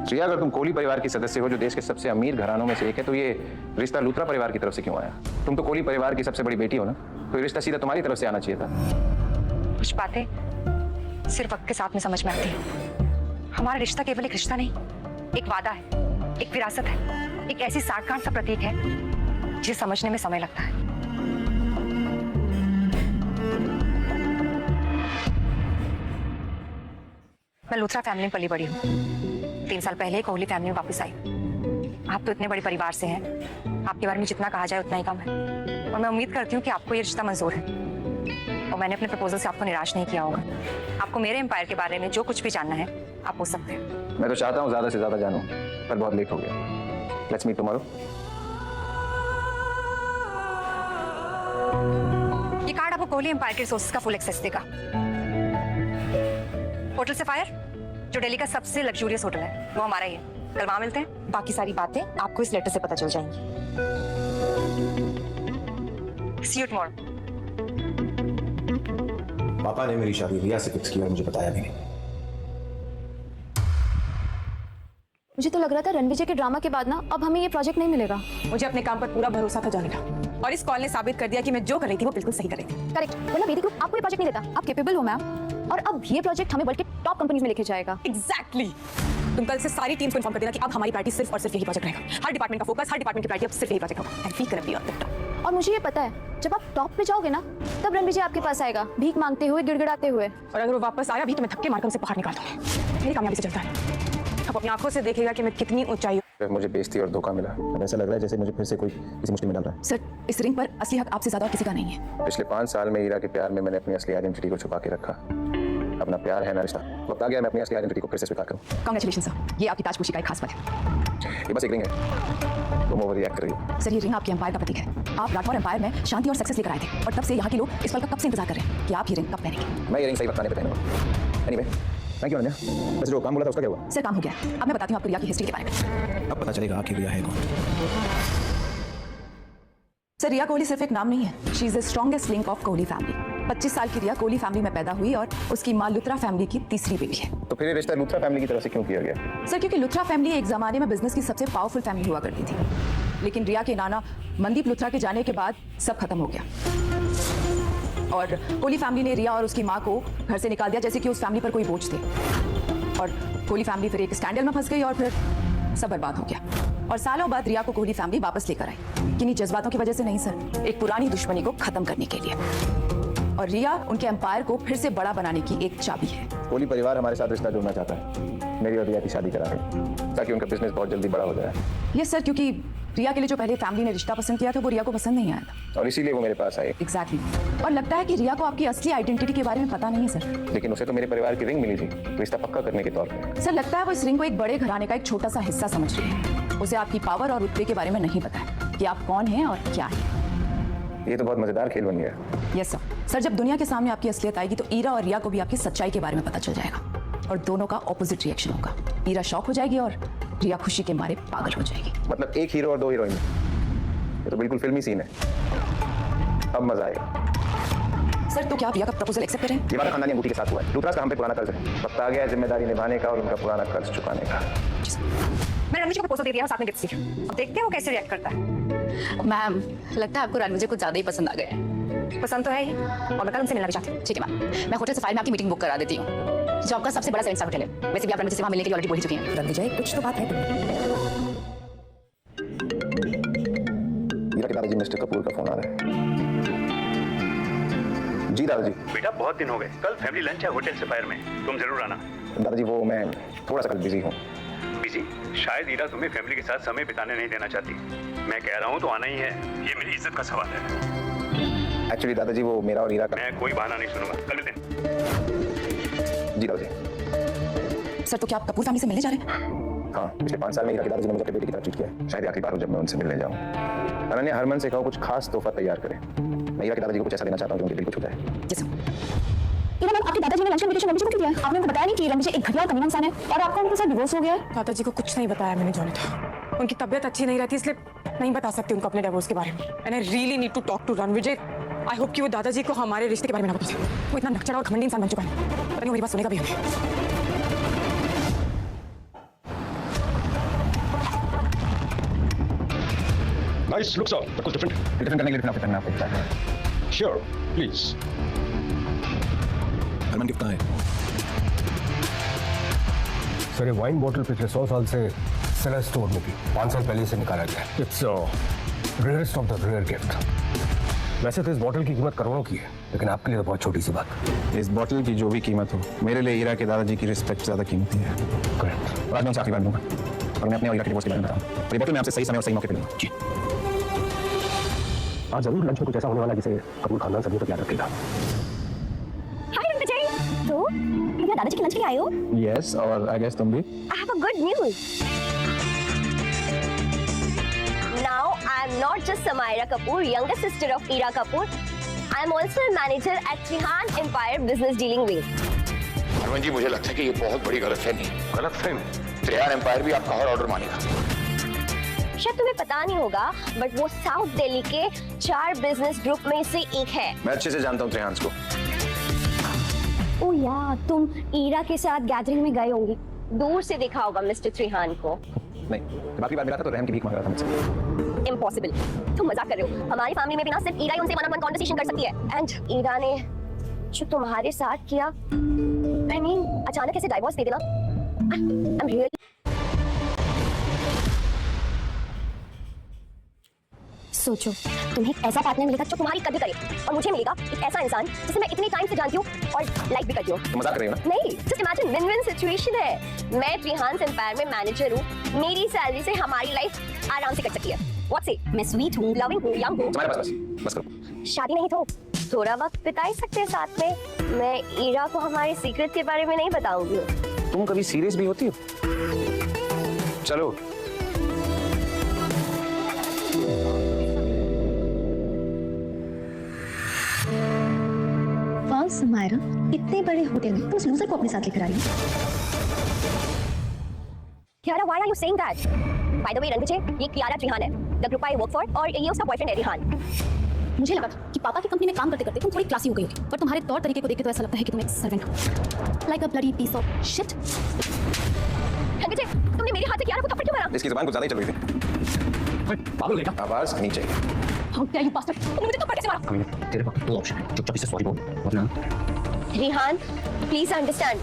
रिया, अगर तुम कोहली परिवार की सदस्य हो जो देश के सबसे अमीर घरानों में से एक है, तो ये रिश्ता लूथरा परिवार की तरफ से क्यों आया? तुम तो कोहली परिवार की सबसे बड़ी बेटी हो ना, तो ये रिश्ता सीधा तुम्हारी तरफ से आना चाहिए था। कुछ बातें सिर्फ वक्त के साथ में समझ में आती है। हमारा रिश्ता केवल एक रिश्ता नहीं, एक वादा है, एक विरासत है, एक ऐसी साठगांठ का प्रतीक है जिसे समझने में समय लगता है। मैं लूथरा फैमिली में पली बड़ी हूँ। 3 साल पहले कोहली फैमिली में वापस आई। आप तो इतने बड़े परिवार से हैं, आपके बारे में जितना कहा जाए उतना ही कम है। और मैं उम्मीद करती हूँ कि आपको ये रिश्ता मंजूर है और मैंने अपने प्रपोजल से आपको निराश नहीं किया होगा। आपको मेरे एम्पायर के बारे में जो कुछ भी जानना है आप पूछ सकते हैं। मैं तो चाहता हूँ ज्यादा से ज्यादा जानूं, पर बहुत लेट हो गया। Let's meet tomorrow. ये कार्ड आपको कोहली एम्पायर के रिसोर्सेज का फुल एक्सेस देगा। होटल सफायर जो दिल्ली का सबसे लग्जूरियस होटल है वो हमारा ही है। कल वहां मिलते हैं। बाकी सारी बातें आपको इस लेटर से पता चल जाएंगी। See you tomorrow। पापा ने मेरी शादी रिया से फिक्स की और मुझे बताया भी नहीं। मुझे तो लग रहा था रणविजय के ड्रामा के बाद ना अब हमें ये प्रोजेक्ट नहीं मिलेगा। मुझे अपने काम पर पूरा भरोसा था जाने का, और इस कॉल ने साबित कर दिया कि मैं जो कर रही थी वो बिल्कुल सही कर रही थी। करेक्ट, वरना बेदी ग्रुप आपको ये प्रोजेक्ट नहीं देता। आप कैपेबल हो मैम, और अब ये प्रोजेक्ट हमें वर्ल्ड के टॉप कंपनीज में लेके जाएगा। एग्जैक्टली। तुम कल से सारी टीम्स को इन्फॉर्म कर देना कि अब हमारी प्रायोरिटी सिर्फ और सिर्फ यही प्रोजेक्ट रहेगा। हर डिपार्टमेंट का फोकस, हर डिपार्टमेंट की प्रायोरिटी अब सिर्फ यही प्रोजेक्ट होगा। And we can be on the top. और मुझे ये पता है जब आप टॉप पे जाओगे ना तब रणविजय आपके पास आएगा, भीख मांगते हुए, गिड़गिड़ाते हुए। और अगर वो वापस आया भी तो मैं धक्के मारकर उसे बाहर निकाल दूंगी। मेरी कामयाबी से चलता है। अब अपनी आंखों से देखेगा कि मैं कितनी ऊंचाई। मुझे बेइज्जती और धोखा मिला। अब ऐसा लग रहा है जैसे मुझे फिर से कोई किसी मुश्किल में डाल रहा है। सर, इस रिंग पर असली हक आपसे ज्यादा किसी का नहीं है। पिछले 5 साल में हीरा के प्यार में मैंने अपनी असली आइडेंटिटी को छुपा के रखा। अपना प्यार है ना रिश्ता, वक्त आ गया मैं अपनी असली आइडेंटिटी को फिर से स्वीकार करूं। कांग्रेचुलेशन सर, ये आपकी ताजपोशी का एक खास पल है। ये बस एक रिंग है, तुम ओवर रिएक्ट कर रही हो। सर, ये रिंग आपके एम्पायर का प्रतीक है। आप राठौर एम्पायर में शांति और सक्सेस लेकर आए थे, और तब से यहाँ के लोग इस पल का कब से इंतजार कर रहे हैं कि आप ये रिंग कब पहनेंगे। मैं ये रिंग सही वक्त आने पे पहनूंगा। Anyway, thank you Ananya. वैसे जो काम बोला था उसका क्या हुआ? सर, काम हो गया। अब मैं बताती हूँ आपको रिया की हिस्ट्री के बारे में। अब पता चलेगा आखिर रिया है कौन। सर, रिया कोहली सिर्फ एक नाम नहीं है, she is the strongest link of Kohli family. 25 साल की रिया कोहली फैमिली में पैदा हुई और उसकी मां लुथरा फैमिली की तीसरी बेटी है। तो फिर ये रिश्ता लूथरा फैमिली की तरफ से क्यों किया गया? सर, क्योंकि लुथरा फैमिली एक जमाने में बिजनेस की सबसे पावरफुल फैमिली हुआ करती थी, लेकिन रिया के नाना मनदीप लुथरा के जाने के बाद सब खत्म हो गया और कोहली फैमिली ने रिया और उसकी मां को घर से निकाल दिया जैसे कि उस फैमिली पर कोई बोझ थे। और कोहली फैमिली फिर एक स्कैंडल में फंस गई और फिर सब बर्बाद हो गया। और सालों बाद रिया को कोहली फैमिली वापस लेकर आई, किन्हीं जज्बातों की वजह से नहीं सर, एक पुरानी दुश्मनी को खत्म करने के लिए। और रिया उनके एम्पायर को फिर से बड़ा बनाने की एक चाबी है। कोहली परिवार हमारे साथ रिश्ता जोड़ना चाहता है, मेरी और रिया की शादी करा है ताकि उनका बिजनेस बहुत जल्दी बड़ा हो जाए। यस सर, क्योंकि रिया के लिए जो पहले फैमिली ने रिश्ता पसंद किया था वो रिया को पसंद नहीं आया था, और इसीलिए वो मेरे पास आई। एग्जैक्टली। और लगता है कि रिया को आपकी असली आइडेंटिटी के बारे में पता नहीं है सर। लेकिन उसे तो मेरे परिवार की रिंग मिली थी रिश्ता पक्का करने के तौर पे। सर, लगता है वो इस रिंग को एक बड़े घराने का एक छोटा सा हिस्सा समझ रही है। उसे आपकी पावर और रुतबे के बारे में नहीं पता है कि आप कौन हैं और क्या है। ये तो बहुत मजेदार खेल बन गया। Yes sir. सर, जब दुनिया के सामने आपकी असलियत आएगी तो ईरा और रिया को भी आपकी सच्चाई के बारे में पता चल जाएगा और दोनों का ऑपोजिट रिएक्शन होगा। ईरा शॉक हो जाएगी और रिया खुशी के मारे पागल हो जाएगी। मतलब एक हीरो और 2 हीरोइन, ये तो बिल्कुल फिल्मी सीन है। अब मजा आएगा। सर, तो क्या आप रिया का प्रपोजल एक्सेप्ट करें? ये हमारा खानदानी अंगूठी के साथ हुआ है। लूथरास का हम पे पुराना कर्ज है, वक्त आ गया है जिम्मेदारी निभाने का और उनका पुराना कर्ज चुकाने का। मैं रणविजय को प्रपोजल दे दिया और साथ में गिफ्ट भी। अब देखते हैं वो कैसे रिएक्ट करता है। मैम, लगता है आपको रणविजय कुछ ज्यादा ही पसंद आ गए हैं। पसंद तो है ही, और मैं कल उनसे मिलना भी चाहती हूँ। ठीक है मैम, मैं होटल सफारी में आपकी मीटिंग बुक करा देती हूँ, जो आपका सबसे बड़ा 7 स्टार होटल है। वैसे भी आप रणविजय से वहाँ मिलने के लिए ऑलरेडी बोल ही चुकी हैं। रणविजय, कुछ तो बात है। हीरा के दादाजी मिस्टर कपूर का फोन आ रहा है। जी दादाजी। बेटा, बहुत दिन हो गए। कल फैमिली लंच है होटल सफायर में, तुम जरूर आना। दादाजी वो मैं थोड़ा सा कल बिजी हूँ। बिजी? शायद हीरा तुम्हें फैमिली के साथ समय बिताने नहीं देना चाहती। मैं कह रहा हूँ तो आना ही है, ये मेरी इज्जत का सवाल है। एक्चुअली दादाजी वो मेरा और हीरा का। मैं कोई बहाना नहीं सुनूंगा, कल मिलते हैं। जी दादाजी। सर, तो क्या आप कपूर फैमिली से मिलने जा रहे हैं? हाँ, पिछले 5 साल में हीरा के दादाजी ने मुझे अपने बेटे की तरह ट्रीट किया है। शायद आखिरी बार हो जब मैं उनसे मिलने जाऊँ। अनन्या, हरमन से कहो कुछ खास तोहफा तैयार करे। मैं हीरा के दादाजी को कुछ ऐसा देना चाहता हूँ जो उनके दिल को छू जाए। हीरा मैम आपके दादाजी ने लंच इनविटेशन रणविजय को क्यों दिया? आपने उनको बताया नहीं कि रणविजय एक घटिया और कमीना इंसान है और आपका उनके साथ डिवोर्स हो गया है? दादाजी को कुछ नहीं बताया मैंने जोनिता। उनकी तबीयत अच्छी नहीं रहती इसलिए नहीं बता सकती उनको अपने डिवोर्स के बारे में। And I really need to talk to Ranvijay. I hope कि वो दादाजी को हमारे रिश्ते के बारे में ना बता। वो इतना नकचड़ा और घमंडी इंसान बन चुका है, पता नहीं मेरी बात सुनेगा भी नहीं। Nice, looks on. कुछ डिफरेंट करने के लिए फिर करना पड़ता है। Sure, please. हरमन गिफ्ट कहाँ है? सर ये वाइन बोतल पिछले 100 साल से सेलर स्टोर में थी, 5 साल पहले से निकाला गया। It's rarest of the rare gift. वैसे तो इस बोतल की कीमत करोड़ों की है, लेकिन आपके लिए तो बहुत छोटी सी बात। इस बोतल की जो भी कीमत हो, मेरे लिए ईरा के दादाजी की रिस्पेक्ट ज्यादा कीमती है। करेक्ट। और आज मैं उनसे आखिरी बार दूंगा और मैं अपने और ईरा के डिवोर्स के बारे में बताऊंगा। और ये बोतल मैं आपसे सही समय और सही मौके पे लूंगा। जी। आज जरूर लंच में कुछ ऐसा होने वाला जिसे कपूर खानदान सभी तक याद रखेगा। हाय रणविजय, तो क्या दादाजी के लंच के लिए आए हो? यस, और आई गेस तुम भी। I have a good news. Now I am not just Samaira Kapoor, younger sister of Ira Kapoor. I am also a manager at Trihan Empire Business Dealing Wing. Harman जी, मुझे लगता है कि ये बहुत बड़ी गलतफहमी है। गलतफहमी? त्रिहान एम्पायर भी आपका हर ऑर्डर मानेगा। शायद तुम्हें पता नहीं होगा, बट वो साउथ दिल्ली के 4 बिजनेस ग्रुप में से एक है। मैं अच्छे से जानता हूँ त्रिहान्स को। ओ यार, तुम ईरा के साथ गैदरिंग में गए होंगे, दूर से देखा होगा मिस्टर त्रिहान को। नहीं, जब आखिरी बार मिला था तो रहम की भीख मांग रहा था मुझसे। इम्पॉसिबल, तुम मजाक कर रहे हो। हमारी फैमिली में भी ना सिर्फ ईरा ही उनसे वन-ऑन-वन कन्वर्सेशन कर सकती है। एंड ईरा ने जो तुम्हारे साथ किया, आई मीन अचानक ऐसे डाइवोर्स दे देना, आई एम रियली। सोचो, तुम्हें एक ऐसा पार्टनर मिलेगा जो तुम्हारी कदर करे, और मुझे मिलेगा एक ऐसा इंसान जिसे मैं इतने टाइम से जानती हूँ और लाइक भी करती हूँ। मजाक कर रही हो ना? नहीं, जस्ट इमेजिन विन-विन सिचुएशन है। मैं त्रिहान एम्पायर में मैनेजर हूँ, मेरी सैलरी से हमारी लाइफ आराम से कट सकती है। व्हाट से? मैं स्वीट हूँ, लविंग हूँ, यंग हूँ। तुम्हारे पास बस करो। शादी नहीं तो थोड़ा वक्त बिता ही सकते हैं साथ में। मैं ईरा को हमारे सीक्रेट के बारे में नहीं बताऊंगी। तुम कभी सीरियस भी होती हो? चलो। वाह समायरा, इतने बड़े होटल में तुम उस लूजर को अपने साथ लेकर आई हो। Kiara, why are you saying that? By the way, Ranvijay, ये कियारा त्रिहान है, the group I work for, और ये उसका बॉयफ्रेंड है रिहान। मुझे लगा था कि पापा की कंपनी में काम करते करते तुम थोड़ी क्लासी हो गई होगी, पर तुम्हारे तौर तरीके को देख के तो ऐसा लगता है कि तुम एक सर्वेंट हो, like a bloody piece of shit। Ranvijay, तुमने मेरे हाथ से कियारा को थप्पड़ क्यों मारा? इसकी जुबान कुछ ज्यादा ही चल रही थी। पागल है क्या? आवाज नहीं चाहिए। How dare you bastard! तुमने मुझे थप्पड़ कैसे मारा? तेरे पास 2 ऑप्शन है, चुपचाप से सॉरी बोल, वरना रिहान, प्लीज अंडरस्टैंड।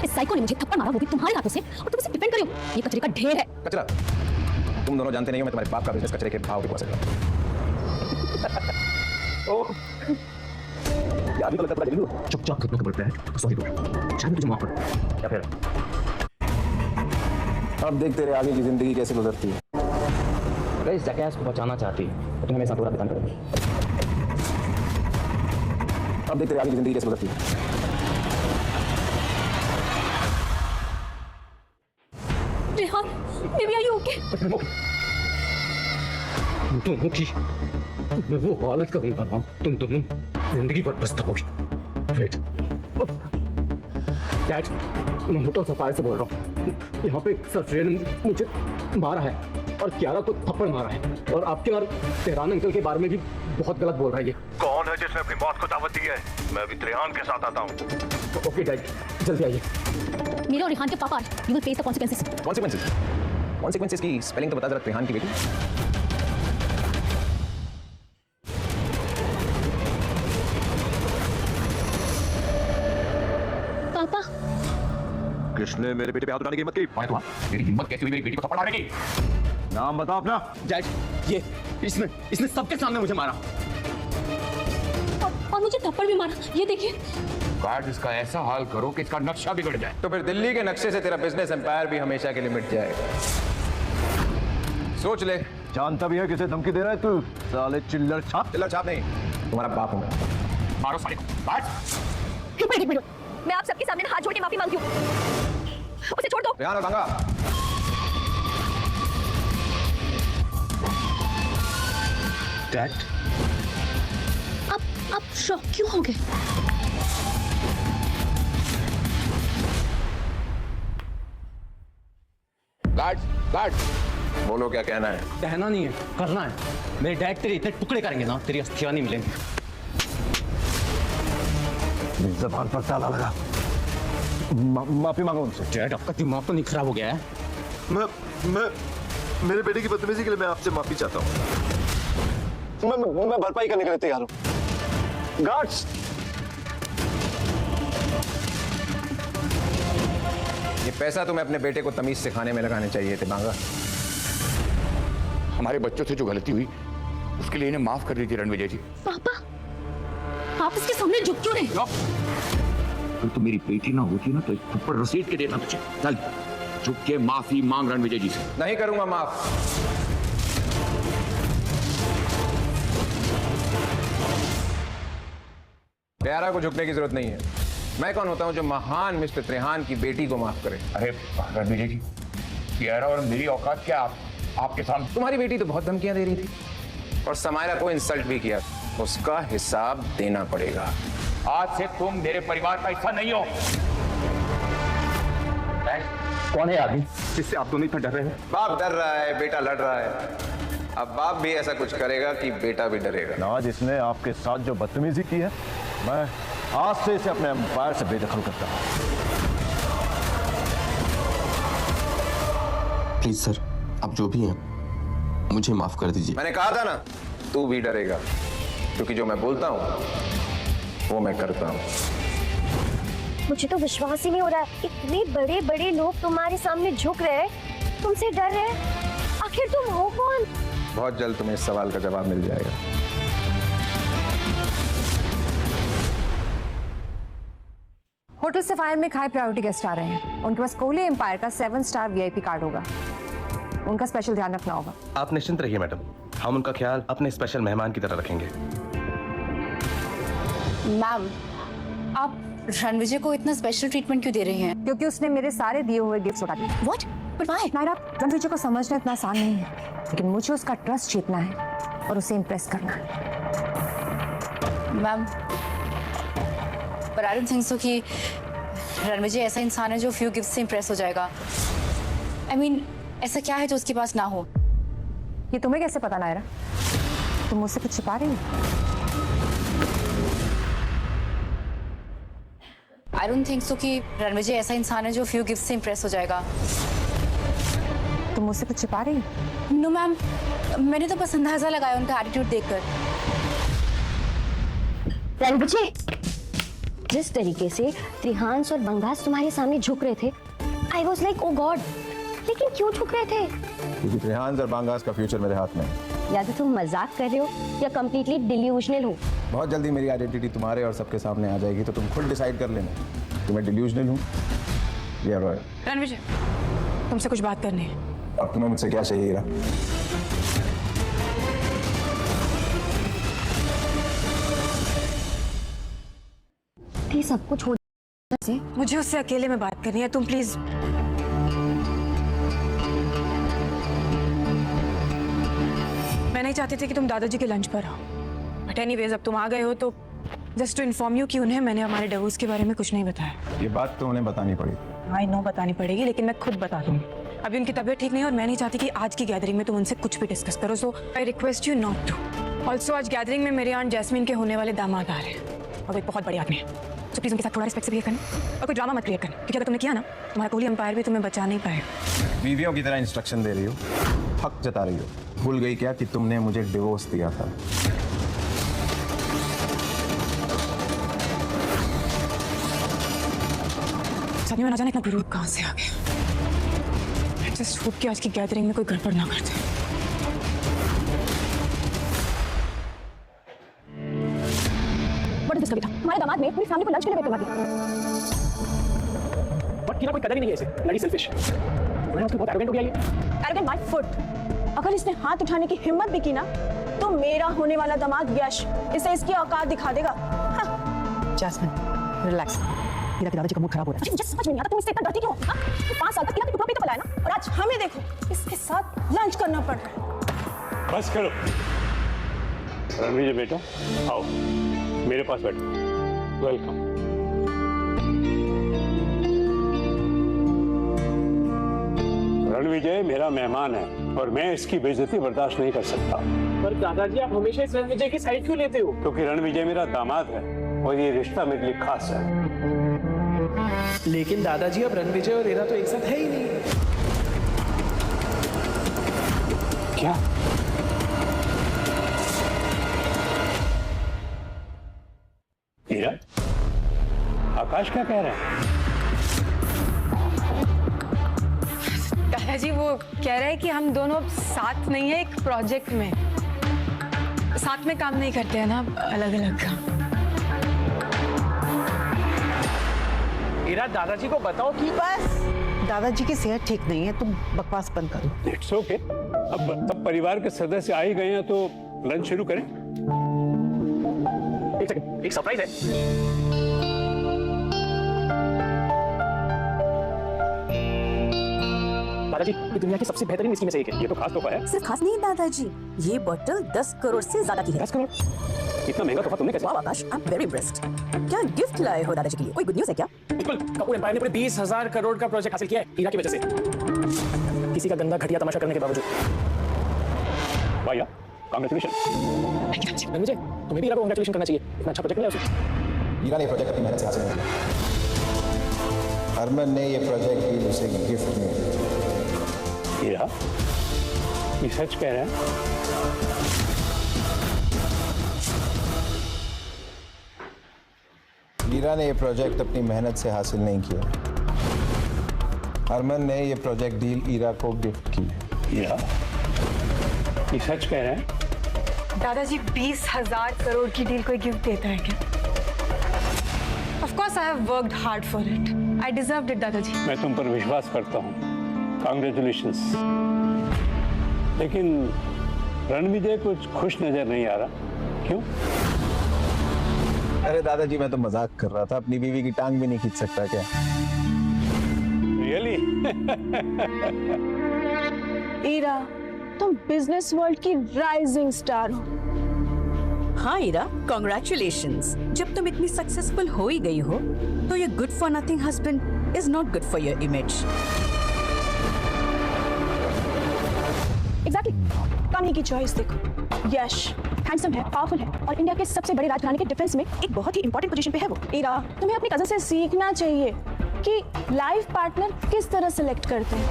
इस साइको ने मुझे थप्पड़ मारा, वो भी तुम्हारे हाथों से, और तुम इसे डिफेंड कर रही हो। ये कचरे का ढेर है। कचरा? तुम दोनों जानते नहीं हो मैं तुम्हारे बाप का बिजनेस कचरे के भाव पे पहुंच सकता हूं। याद भी तो लगता पड़ा जल्दी चुपचाप घुटनों के बल पे है, सॉरी बोल, शायद तुझे माफ कर। या फिर अब देख तेरे आगे की जिंदगी कैसे गुजरती है। अगर इस जैकेस को बचाना चाहती है तो तुम्हें मेरे साथ पूरा बिताना पड़ेगा। अब देख तेरे आगे की जिंदगी कैसे गुजरती है। Rihan, baby, are you okay? तुम मुखी, मैं वो हालत करूंगा ना, तुम दोनों जिंदगी भर पछताओगी। वेट, डैड, मैं होटल सफाई से बोल रहा हूँ। यहाँ पे सर ने मुझे मारा है और कियारा को थप्पड़ मारा है, और आपके और तेहरान अंकल के बारे में भी बहुत गलत बोल रहा है ये। कौन है जिसने अपनी मौत को दावत दी है? मैं भी त्रिहान के साथ आता हूँ। ओके डैड, जल्दी आइए। मेरे और रिहान के पापा, you will face the consequences. Consequences की स्पेलिंग तो बता जरा त्रिहान की बेटी। पापा, किसने मेरे बेटे पे हाथ उठाने की हिम्मत की? मेरी हिम्मत कैसी हुई मेरी बेटी को थप्पड़ मारने की? नाम बताओ अपना। डैड, ये इसने सबके सामने मुझे मारा और मुझे थप्पड़ भी मारा, ये देखिए। गार्ड, इसका ऐसा हाल करो कि इसका नक्शा बिगड़ जाए। तो फिर दिल्ली के नक्शे से तेरा बिजनेस एम्पायर भी हमेशा के लिए मिट जाएगा। सोच ले। जानता भी है किसे धमकी दे रहा है तू? साले चिल्लर छाप। चिल्लर छाप नहीं, तुम्हारा बाप हूं मैं। मारो साले को। एक मिनट, मैं आप सबके सामने हाथ जोड़ के माफी मांगती हूँ। उसे छोड़ दो। रिहान और गंगा, डैड, आप शॉक क्यों हो गए? गार्ड बोलो क्या कहना है? कहना नहीं है, करना है। मेरे डैड तेरे इतने टुकड़े करेंगे ना, तेरी अस्थियां नहीं मिलेंगी। जबान पर ताला लगा। माफी मांगो उनसे। डैड, आपका दिमाग तो नहीं खराब हो गया है? मैं मेरे बेटे की बदतमीजी के लिए मैं आपसे माफी चाहता हूँ। मैं भरपाई करने के लिए तैयार हूँ। गार्ड्स, ये पैसा तुम्हें अपने बेटे को तमीज सिखाने में लगाने चाहिए थे बांगा। हमारे बच्चों से जो गलती हुई उसके लिए इन्हें माफ कर दीजिए रणविजय जी। पापा, आप इसके सामने झुक क्यों रहे? अगर तो मेरी बेटी ना होती ना तो ऊपर रसीद के देना तुझे। चल झुक के माफी मांग रणविजय जी से। नहीं करूंगा माफ। प्यारा को झुकने की जरूरत नहीं है। मैं कौन होता हूं जो महान मिस्टर त्रिहान की बेटी को माफ करे? अरे रणविजय जी, प्यारा और मेरी औकात क्या आपके सामने? तुम्हारी बेटी तो बहुत धमकियां दे रही थी और समायरा को इंसल्ट भी किया। उसका हिसाब देना पड़ेगा। आज से तुम मेरे परिवार का हिस्सा नहीं हो। कौन है आदमी जिससे आप दोनों इतना डर रहे हैं? बाप डर रहा है, बेटा लड़ रहा है। अब बाप भी ऐसा कुछ करेगा कि बेटा भी डरेगा। आज इसने आपके साथ जो बदतमीजी की है, मैं आज से इसे अपने एम्पायर से बेदखल करता हूं। प्लीज सर, आप जो भी हैं मुझे माफ कर दीजिए। मैंने कहा था ना, तू भी डरेगा, क्योंकि जो मैं बोलता हूँ वो मैं करता हूँ। मुझे तो विश्वास ही नहीं हो रहा है, इतने बड़े बड़े लोग तुम्हारे सामने झुक रहे हैं, तुमसे डर रहे हैं। आखिर तुम हो कौन? बहुत जल्द तुम्हें इस सवाल का जवाब मिल जाएगा। होटल सफायर में हाई प्रायोरिटी गेस्ट आ रहे हैं। उनके पास कोहली एम्पायर का 7 स्टार VIP कार्ड होगा। उनका स्पेशल ध्यान रखना होगा। आप निश्चिंत रहिए मैडम, हम उनका ख्याल अपने स्पेशल मेहमान की तरह रखेंगे। मैम, आप रणविजय को इतना स्पेशल ट्रीटमेंट क्यों दे रही हैं? क्योंकि उसने मेरे सारे दिए हुए गिफ्ट्स उठा दिए। What? But why? Naira, Ranvijay को समझना इतना आसान नहीं है, लेकिन मुझे उसका ट्रस्ट जीतना है और उसे इम्प्रेस करना है। मैम, पर आई डोंट थिंक सो कि रणविजय ऐसा इंसान है जो फ्यू गिफ्ट से इम्प्रेस हो जाएगा। I mean, ऐसा क्या है जो उसके पास ना हो? ये तुम्हें कैसे पता नायरा? तुम मुझसे कुछ छिपा रही हो? आई डोंट थिंक सो कि रणविजय ऐसा इंसान है जो फ्यू गिफ्ट से इम्प्रेस हो जाएगा। तुम मुझसे कुछ छिपा रही हो? नो मैम, मैंने तो बस अंदाजा लगाया उनका एटीट्यूड देखकर। रणविजय, जिस तरीके से त्रिहांस और बंगास तुम्हारे सामने झुक रहे थे, I was like, oh God, लेकिन क्यों झुक रहे थे? क्योंकि त्रिहांस और बांगास का फ्यूचर मेरे हाथ में है। या तो तुम मजाक कर रहे हो या कंप्लीटली डिल्यूजनल हो। बहुत जल्दी मेरी आइडेंटिटी तुम्हारे और सबके सामने आ जाएगी, तो तुम खुद डिसाइड कर लेना कि मैं डिल्यूजनल हूँ या रॉयल। रणविजय, तुमसे कुछ बात करनी है। अब तुम्हें मुझसे क्या चाहिए हीरा? सब कुछ हो मुझे उससे अकेले में बात करनी है, तुम प्लीज। मैं नहीं चाहती थी कि तुम दादाजी के लंच पर आओ, बट एनीवेज अब तुम आ गए हो तो जस्ट टू इन्फॉर्म यू कि उन्हें मैंने हमारे डिवोर्स के बारे में कुछ नहीं बताया। ये बात तो उन्हें बतानी पड़ी। आई नो बतानी पड़ेगी, लेकिन मैं खुद बता दूंगी। अभी उनकी तबीयत ठीक नहीं है और मैं नहीं चाहती कि आज की गैदरिंग में तुम उनसे कुछ भी डिस्कस करो, so I request you not to. Also आज गैदरिंग में मेरी आंट जैस्मिन के होने वाले दामाद आ रहे हैं और वो एक बहुत बड़ी आदमी है, तो प्लीज उनके साथ थोड़ा रिस्पेक्ट से बिहेव करना और कोई ड्रामा मत क्रिएट करना, क्योंकि अगर तुमने किया ना, तुम्हारा कोहली एम्पायर भी तुम्हें बचा नहीं पाएगा। बीवियों की तरह इंस्ट्रक्शन दे रही हो, हक जता रही हो। भूल गई क्या कि तुमने मुझे डिवोर्स दिया था? सच में ना जाने इतना गुरूर कहाँ से आ गया। जस्ट होप कि आज की गैदरिंग में कोई गड़बड़ ना कर जाए। हमारे दामाद ने पूरी फैमिली को लंच के लिए वेट करवा दिया। बट कीरा कोई कदर ही नहीं है इसे, लड़ी सेल्फिश। मैंने उसको बहुत एरोगेंट हो गया ये। Arrogant my foot. अगर इसने हाथ उठाने की हिम्मत भी की ना, तो मेरा होने वाला दामाद यश इसे इसकी औकात दिखा देगा। Jasmine, relax. कीरा के दादाजी का मूड खराब हो रहा है। मुझे समझ में नहीं आता तुम इससे इतना डरती क्यों हो? 5 साल तक कीरा के टुकड़ा भी तो पलाया ना, और आज हमें देखो इसके साथ लंच करना पड़ रहा है। बस करो रणविजय बेटा, आओ मेरे पास बैठो। वेलकम। रणविजय मेरा मेहमान है और मैं इसकी बेइज्जती बर्दाश्त नहीं कर सकता। पर दादाजी आप हमेशा इस रणविजय की साइड क्यों लेते हो? क्योंकि रणविजय मेरा दामाद है और ये रिश्ता मेरे लिए खास है। लेकिन दादाजी अब रणविजय और ईरा तो एक साथ है ही नहीं। क्या? ईरा, आकाश क्या कह रहा है? दादाजी वो कह रहे हैं कि हम दोनों अब साथ नहीं है, एक प्रोजेक्ट में साथ में काम नहीं करते हैं ना, अलग अलग काम। ईरा दादाजी को बताओ कि बस दादाजी की सेहत ठीक नहीं है, तुम बकवास बंद करो। It's okay. अब सब परिवार के सदस्य आ ही गए हैं तो लंच शुरू करें। एक सेकंड, एक सरप्राइज है। दादाजी ये दुनिया की सबसे बेहतरीन विस्की में से एक है। ये तो खास तोहफा है। सिर्फ खास नहीं दादाजी, ये बॉटल 10 करोड़ से ज्यादा की है। 10 करोड़? इतना महंगा तोहफा तुमने कैसे? वाह आकाश, आई एम वेरी इम्प्रेस्ड। क्या गिफ्ट लाए हो दादाजी के लिए? कोई गुड न्यूज़ है क्या? बिल्कुल, कपूर एम्पायर ने पूरे 20,000 करोड़ का प्रोजेक्ट हासिल किया है ईरा की वजह से, किसी का गंदा घटिया तमाशा करने के बावजूद। वाह यार, कांग्रेचुलेशन। रणविजय तुम्हें भी ईरा को कांग्रेचुलेशन करना चाहिए, इतना अच्छा प्रोजेक्ट मिला उसे। ईरा ने प्रोजेक्ट अपनी मेहनत से हासिल किया। हरमन ने ये प्रोजेक्ट भी उसे गिफ्ट में। ईरा, ये सच कह रहे हैं? ईरा ने ये प्रोजेक्ट अपनी मेहनत से हासिल नहीं किया। हरमन ने ये प्रोजेक्ट डील ईरा को गिफ्ट की। ईरा, ये सच कह रहे हैं? दादाजी 20,000 करोड़ की डील कोई गिफ्ट देता है क्या? Of course I have worked hard for it. I deserved it, दादाजी। मैं तुम पर विश्वास करता हूँ। कांग्रेचुलेशंस। लेकिन रणविजय कुछ खुश नजर नहीं आ रहा, क्यों? अरे दादाजी मैं तो मजाक कर रहा था, अपनी बीवी की टांग भी नहीं खींच सकता क्या? रियली? ईरा तुम बिजनेस वर्ल्ड की राइजिंग स्टार हो। हाँ ईरा, कॉन्ग्रेचुलेशंस। जब तुम इतनी सक्सेसफुल हो ही गई हो तो ये good for nothing husband is not good for your image. Exactly, कामी की चॉइस देखो। यश हैंडसम है, पावरफुल है और इंडिया के सबसे बड़े राजघराने के डिफेंस में एक बहुत ही इंपॉर्टेंट पोजीशन पे है वो। ईरा, तुम्हें अपनी कजन से सीखना चाहिए कि लाइफ पार्टनर किस तरह सिलेक्ट करते हैं।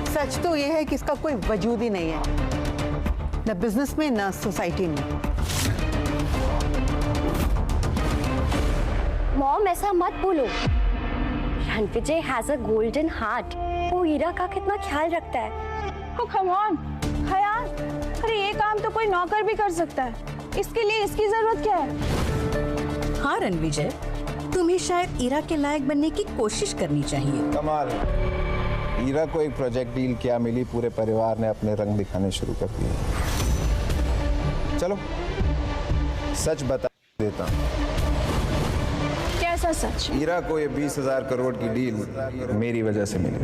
सच तो ये है कि इसका कोई वजूद ही नहीं है, न बिजनेस में न सोसाइटी में। मॉम ऐसा मत बोलो। Ranvijay has a golden heart. वो ईरा का कितना ख्याल रखता है। ओ कम ऑन, ख्याल? अरे ये काम तो कोई नौकर भी कर सकता है, इसके लिए इसकी जरूरत क्या है? हाँ रणविजय, तुम्हें शायद ईरा के लायक बनने की कोशिश करनी चाहिए। कमाल, ईरा को एक प्रोजेक्ट डील क्या मिली, पूरे परिवार ने अपने रंग दिखाने शुरू कर दिए। चलो सच बता देता हूँ। कैसा सच? ईरा को ये 20,000 करोड़ की डील मेरी वजह से मिली।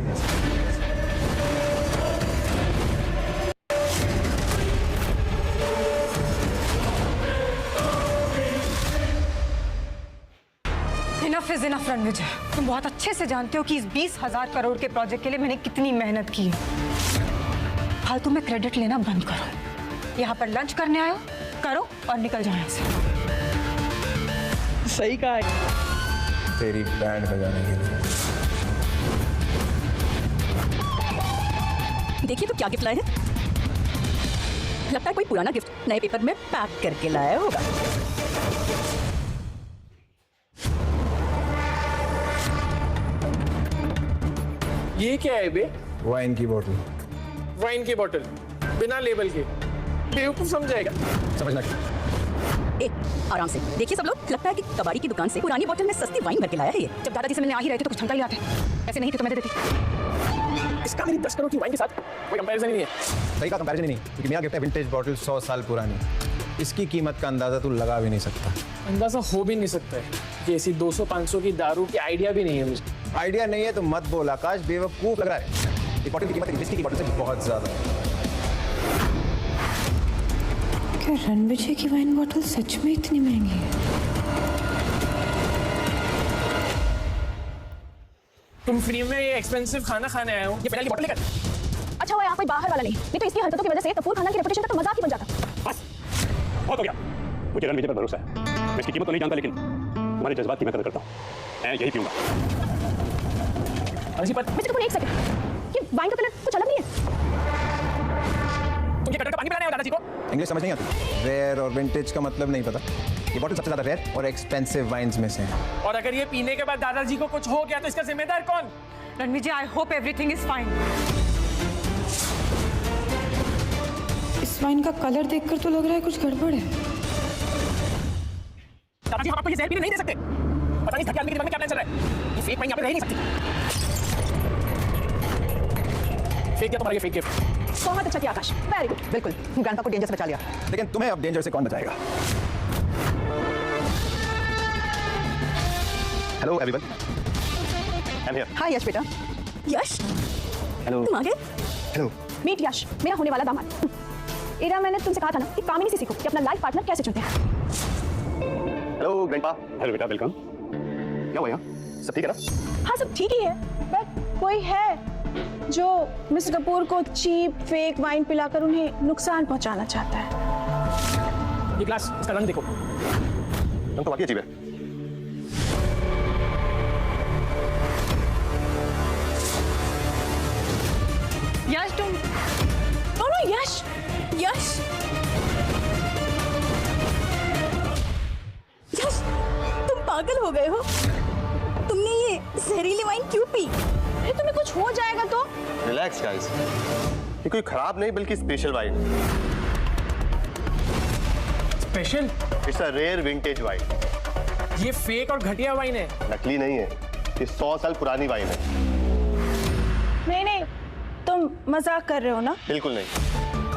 Enough is enough, Ranvijay. तुम बहुत अच्छे से जानते हो कि इस 20,000 करोड़ के प्रोजेक्ट के लिए मैंने कितनी मेहनत की है। फालतू में क्रेडिट लेना बंद करो। यहाँ पर लंच करने आयो, करो और निकल जाओ यहाँ से। सही कहा है। तेरी बैंड बजाने के लिए। देखिए तो क्या गिफ्ट लाए हैं। लगता है कोई पुराना गिफ्ट नए पेपर में पैक करके लाया होगा। ये क्या है बे? वाइन की बोतल। वाइन की बोतल बिना लेबल के, बेवकूफ समझाएगा। समझना ए, आराम से देखिए सब लोग, लगता है कि कबाड़ी की दुकान से पुरानी बोतल में सस्ती वाइन भर के लाया है ये। जब दादाजी से मिलने आ ही रहे थे तो कुछ झमका ही लाते। ऐसे नहीं थे तो मैं दे देती। इसका मेरी 10 करोड़ की वाइन के साथ कोई कंपैरिजन ही नहीं है। सही का कंपैरिजन ही नहीं, क्योंकि मेरा गिफ्ट है विंटेज बॉटल 100 साल पुरानी। इसकी कीमत का अंदाजा तू लगा भी नहीं सकता। अंदाजा हो भी नहीं सकता है कि ऐसी 200-500 की दारू की आइडिया भी नहीं है मुझे। आइडिया नहीं है तो मत बोल आकाश, बेवकूफ लग रहा है। एक बॉटल की कीमत विस्की की बॉटल से बहुत ज्यादा है। क्या रणविजय की वाइन बॉटल सच में इतनी महंगी है? तुम फ्री में ये एक्सपेंसिव खाना खाने आए हो, ये पेनल्टी बॉटल लेकर। अच्छा हुआ यहाँ कोई बाहर वाला नहीं तो इसकी हरकतों की वजह से कपूर खानदान की रेपुटेशन का तो मजाक ही बन जाता। बस बहुत हो गया। मुझे रणविजय पर भरोसा है। मैं इसकी कीमत तो नहीं जानता, लेकिन तुम्हारे जज्बात की मैं कदर करता हूँ। मैं यही पीऊंगा। मिस्टर कपूर एक सेकंड, ये वाइन का कलर कुछ अलग नहीं है? तुम ये कटर का पानी पिलाने हो दादाजी को? इंग्लिश समझ नहीं आती? रेयर और विंटेज का मतलब नहीं पता। ये बॉटल सबसे ज्यादा रेयर और एक्सपेंसिव वाइन्स में से है। और अगर ये पीने के बाद दादाजी को कुछ हो गया तो इसका जिम्मेदार कौन? Ranvijay, I hope everything is fine. इस वाइन का कलर देखकर तो लग रहा है कुछ गड़बड़ है। दादाजी, हम आपको ये जहर पीने नहीं दे सकते। पता नहीं घटिया आदमी के दिमाग में क्या प्लान चल रहा है। ये फेक वाइन यहाँ पे रह नहीं सकती। फेक दिया तुम्हारा ये फेक गिफ्ट। बहुत अच्छा किया आकाश, वेरी गुड। बिल्कुल, ग्रैंडपा को डेंजर से बचा लिया। लेकिन तुम्हें अब डेंजर से कौन बचाएगा? Hello everyone, I am here. Hi Yash बेटा। यश, हेलो। तुम आ गए? हेलो। मीट यश, मेरा होने वाला दामाद। इरा, मैंने तुमसे कहा था ना कि कामिनी से सीखो कि अपना लाइफ पार्टनर कैसे चुनते हैं। Hello grandpa. हेलो बेटा, वेलकम। क्या हुआ यहाँ? सब ठीक है ना? हाँ सब ठीक ही है, बट कोई है जो मिस्टर कपूर को चीप फेक वाइन पिलाकर उन्हें नुकसान पहुंचाना चाहता है। ये ग्लास, इसका रंग देखो। रंग तो वाकई अजीब है। यश तुम नो यश, यश, यश, तुम पागल हो गए हो? तुमने ये जहरीली वाइन क्यों पी? अरे तुम्हें कुछ हो जाएगा तो? रिलैक्स गाइस, ये कोई खराब नहीं बल्कि special wine. Special? It's a rare vintage wine. ये फेक और घटिया वाइन है। नकली नहीं है, ये 100 साल पुरानी वाइन है। नहीं, तुम मजाक कर रहे हो ना? बिल्कुल नहीं।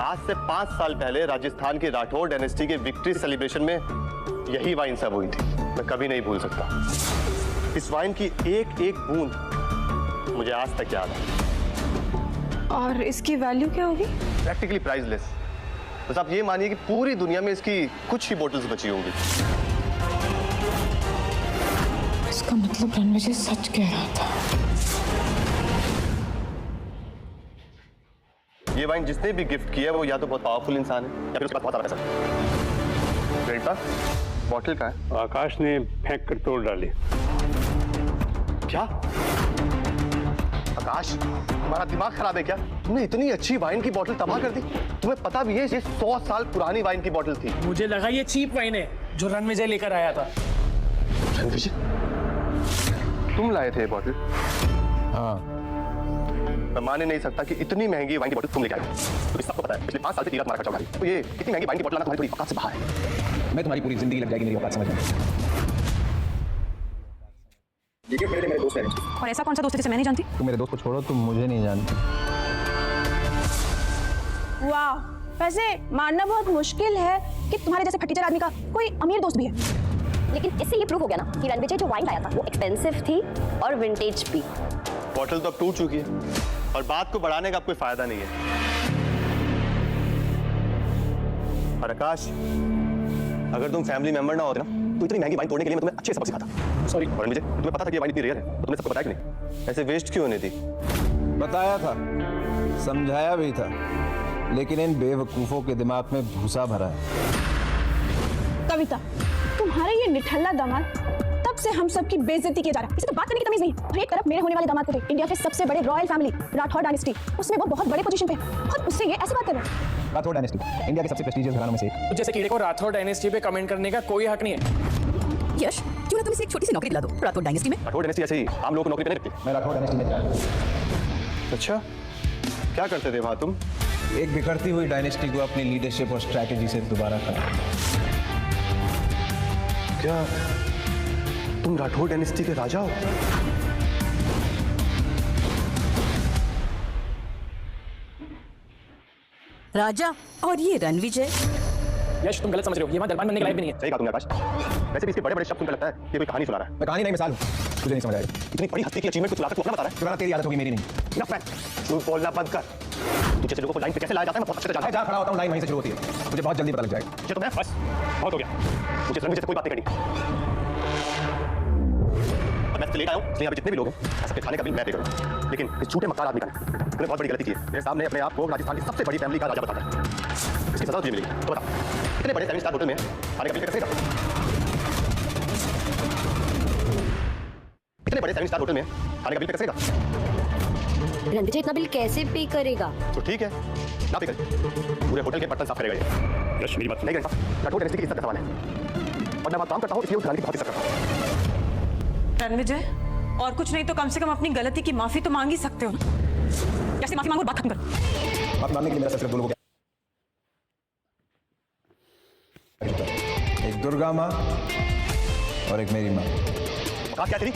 आज से 5 साल पहले राजस्थान की राठौर डायनेस्टी के विक्ट्री सेलिब्रेशन में यही वाइन सर्व हुई थी। मैं कभी नहीं भूल सकता। इस वाइन की एक एक बूंद मुझे आज तक याद है। और इसकी वैल्यू क्या होगी? Practically priceless. बस आप ये मानिए कि पूरी दुनिया में इसकी कुछ ही बोतल्स बची होंगी। इसका मतलब रणविजय सच कह रहा था। ये वाइन जिसने भी गिफ्ट किया है वो या तो बहुत पावरफुल इंसान है या फिर उसके पास बहुत सारा पैसा है। ग्रैंडपा, बॉटल कहाँ है? आकाश ने फेंक कर तोड़ डाली। क्या? आकाश, तुम्हारा दिमाग खराब है क्या? तुमने इतनी अच्छी वाइन की बोतल तबाह कर दी। तुम्हें पता भी है ये 100 साल पुरानी वाइन की बोतल थी। मुझे लगा ये चीप वाइन है जो रणविजय लेकर आया था। रणविजय, तुम लाए थे ये बोतल? हाँ। मैं मान ही नहीं सकता कि इतनी महंगी वाइन की बोतल तुम लेके आए। तो सबको पता है पिछले 5 साल से 3 लाख तुम्हारा खर्चा हो रहा है। तो ये इतनी महंगी वाइन की बोतल लाना तुम्हारी थोड़ी औकात से बाहर है। मैं तुम्हारी पूरी जिंदगी लग जाएगी मेरी औकात समझने में। मेरे दोस्त हैं। और ऐसा कौन सा दोस्त है जिसे मैं नहीं जानती? तुम मेरे दोस्त को छोड़ो, तुम मुझे नहीं जानती। वाह, वैसे मानना बहुत मुश्किल है कि तुम्हारे जैसे फटीचर आदमी का कोई अमीर दोस्त भी है। लेकिन इससे ये प्रूव हो गया ना कि रणविजय जो वाइन लाया था वो एक्सपेंसिव थी और विंटेज भी। बोतल तो अब टूट चुकी है और बात को बढ़ाने का अब कोई फायदा नहीं है। और आकाश, अगर तुम फैमिली मेंबर ना होते ना तो इतनी महंगी वाइन तोड़ने के लिए मैं तुम्हें अच्छे सबक सिखाता। सॉरी। और मुझे तुम्हें पता था कि ये वाइन इतनी रेयर है तो तुमने सबको बताया कि नहीं? ऐसे वेस्ट क्यों होने दी? बताया था, समझाया भी था, लेकिन इन बेवकूफों के दिमाग में भूसा भरा है। कविता, तुम्हारे ये निठल्ला दामाद तब से हम सब की बेइज्जती किया जा रहा है। इसे तो बात करने की तमीज नहीं। और एक तरफ मेरे होने वाले दामाद को देख, इंडिया के सबसे बड़े रॉयल फैमिली राठौर डायनेस्टी, उसमें वो बहुत बड़े पोजीशन पे है और उससे ये ऐसे बात कर रहे हैं। राठौर डायनेस्टी इंडिया के सबसे प्रेस्टीजियस घरानों में से एक। तो जैसे कीड़े को राठौर डायनेस्टी पे कमेंट करने का कोई हक नहीं है। यश, क्यों ना तुम इसे एक छोटी सी नौकरी दिला दो राठौर डायनेस्टी में? राठौर डायनेस्टी ऐसे ही आम लोगों को नौकरी पे नहीं रखती। मैं राठौर डायनेस्टी में था। अच्छा, क्या करते थे वहां तुम? एक बिखरती हुई डायनेस्टी को अपनी लीडरशिप और स्ट्रैटेजी से दोबारा खड़ा। क्या तुम राठौर डायनेस्टी के राजा हो? राजा और ये रणविजय। यश, तुम गलत समझ रहे हो। ये वहाँ दरबार बनने के लायक भी नहीं है। सही कहा तुमने आकाश। वैसे भी इसके बड़े बड़े शब्द सुनकर लगता है कि कोई कहानी सुना रहा है। मैं कहानी नहीं मिसाल हूँ, तुझे नहीं समझ आएगा। इतनी बड़ी हस्ती की अचीवमेंट को चुराकर तू अपना बता रहा है। चुराना तेरी आदत होगी, मेरी नहीं। झूठ बोलना बंद कर। तू जैसे लोगों को लाइन पे कैसे लाया जाता है मैं बहुत अच्छे से जानता हूं। जहाँ खड़ा होता हूँ लाइन वहीं से शुरू होती है, मुझे बहुत जल्दी पता लग जाएगा। ये तो मैं बस बहुत हो गया। मुझे रणविजय से कोई बात नहीं करनी। मैं तो लेट आया हूँ, इसलिए यहाँ पे जितने भी लोग हैं सबके खाने का बिल मैं पे करूँगा। लेकिन इस झूठे मक्कार आदमी का तूने बहुत बड़ी गलती की है। मेरे सामने अपने आप को राजस्थान की सबसे बड़ी फैमिली का राजा बताता है। इसकी सजा तुझे मिलेगी। तो बता, इतने बड़े 7 स्टार होटल में खाने का बिल कैसे करेगा? इतने बड़े 7 स्टार होटल में खाने का बिल कैसे करेगा? रणविजय इतना बिल कैसे पे करेगा? तो ठीक है, ना पे करे, पूरे होटल के बर्तन साफ करेगा ये। यश मेरी बात नहीं करता, कठोर डायनेस्टी की इज्जत का सवाल है और मैं वहाँ काम करता हूँ इसलिए उस घराने की बहुत इज्जत करता हूँ। रणविजय, और कुछ नहीं तो कम से कम अपनी गलती की माफी तो मांग ही सकते हो ना। कैसे माफी मांगो, बात खत्म करो। बात मानने के लिए मेरा सिर्फ दो लोग हैं। एक दुर्गा माँ और एक मेरी माँ। औकात क्या तेरी?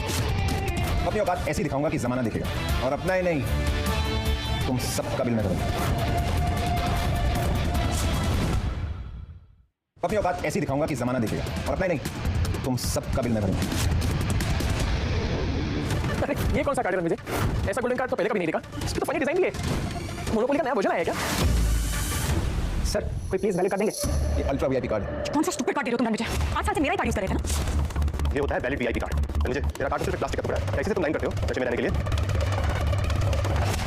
अपनी औकात ऐसी दिखाऊंगा कि जमाना दिखेगा और अपना ही नहीं, तुम सबका बिल मैं करूंगा। अपनी औकात ऐसी दिखाऊंगा कि जमाना दिखेगा और अपना ही नहीं, तुम सबका बिल मैं करूंगा। अरे ये कौन सा कार्ड है रणविजय? ऐसा गोल्डन कार्ड तो पहले कभी नहीं देखा। इसकी तो फनी डिजाइन भी है। मोनोपोली का नया वर्जन आया क्या? सर कोई प्लीज वैलिड कार्ड देंगे? ये अल्ट्रा वीआईपी कार्ड है। कौन सा स्टूपिड कार्ड दे रहे हो तुम रणविजय? 5 साल से मेरा ही कार्ड यूज कर रहे थे ना। ये होता है वैलिड वीआईपी कार्ड। मुझे तेरा कार्ड सिर्फ प्लास्टिक का टुकड़ा है। ऐसे से तुम लाइन करते हो नशे में रहने के लिए।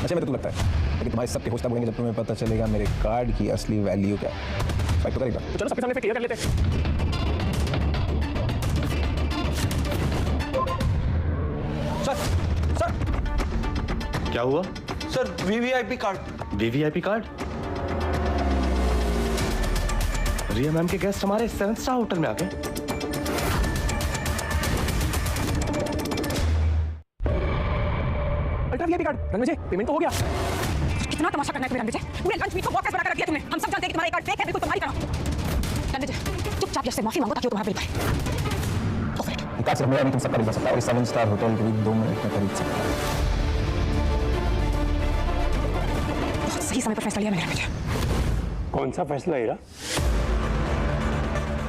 नशे में तो तू लगता है, लेकिन तुम्हारे सबके होश तब होंगे जब तुम्हें पता चलेगा मेरे कार्ड की असली वैल्यू क्या है। फाइट तो करेगा। तो चलो सबके सामने क्लियर कर लेते हैं। सर क्या हुआ? Sir VVIP card. VVIP card? Riya ma'am के गेस्ट हमारे 7 स्टार होटल में आ गए। Ultra VIP card. Ranvijay payment तो हो गया। कितना तमाशा करना है तुम्हें रणविजय? पूरे लंच मीट को वॉकर्स बनाकर रख दिया तुमने। हम सब जानते हैं कि तुम्हारा ये कार्ड फेक है, बिल्कुल तुम्हारी तरह। रणविजय चुपचाप यश से माफी मांगो ताकि वो तुम्हारा बिल पाए। कार्ड सिर्फ मेरा नहीं, तुम सबका बिल भर सकता है और 7 स्टार होटल को भी 2 मिनट में खरीद सकता है। बहुत सही समय पर फैसला लिया मैंने रणविजय। कौन सा फैसला हीरा?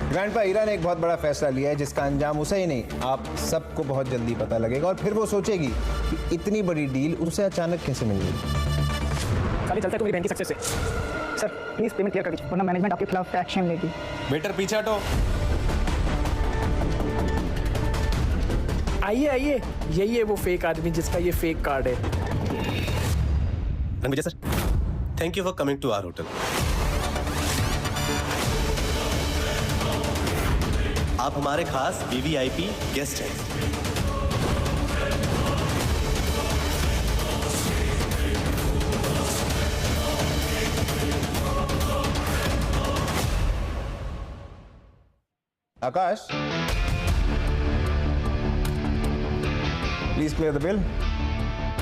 ग्रैंडपा हीरा ने एक बहुत बड़ा फैसला लिया है जिसका अंजाम उसे ही नहीं, आप सबको बहुत जल्दी पता लगेगा और फिर वो सोचेगी कि इतनी बड़ी डील उसे अचानक कैसे मिल गई। खाली चलता है तो मेरी बहन की सक्सेस से। सर प्लीज पेमेंट क्लियर कर दीजिए वरना मैनेजमेंट आपके खिलाफ एक्शन लेगी। वेटर पीछे हटो। आइए आइए, यही है वो फेक आदमी जिसका ये फेक कार्ड है। Ranvijay sir, thank you for coming to our hotel. आप हमारे खास वीवीआईपी गेस्ट हैं। Akash, please clear the bill.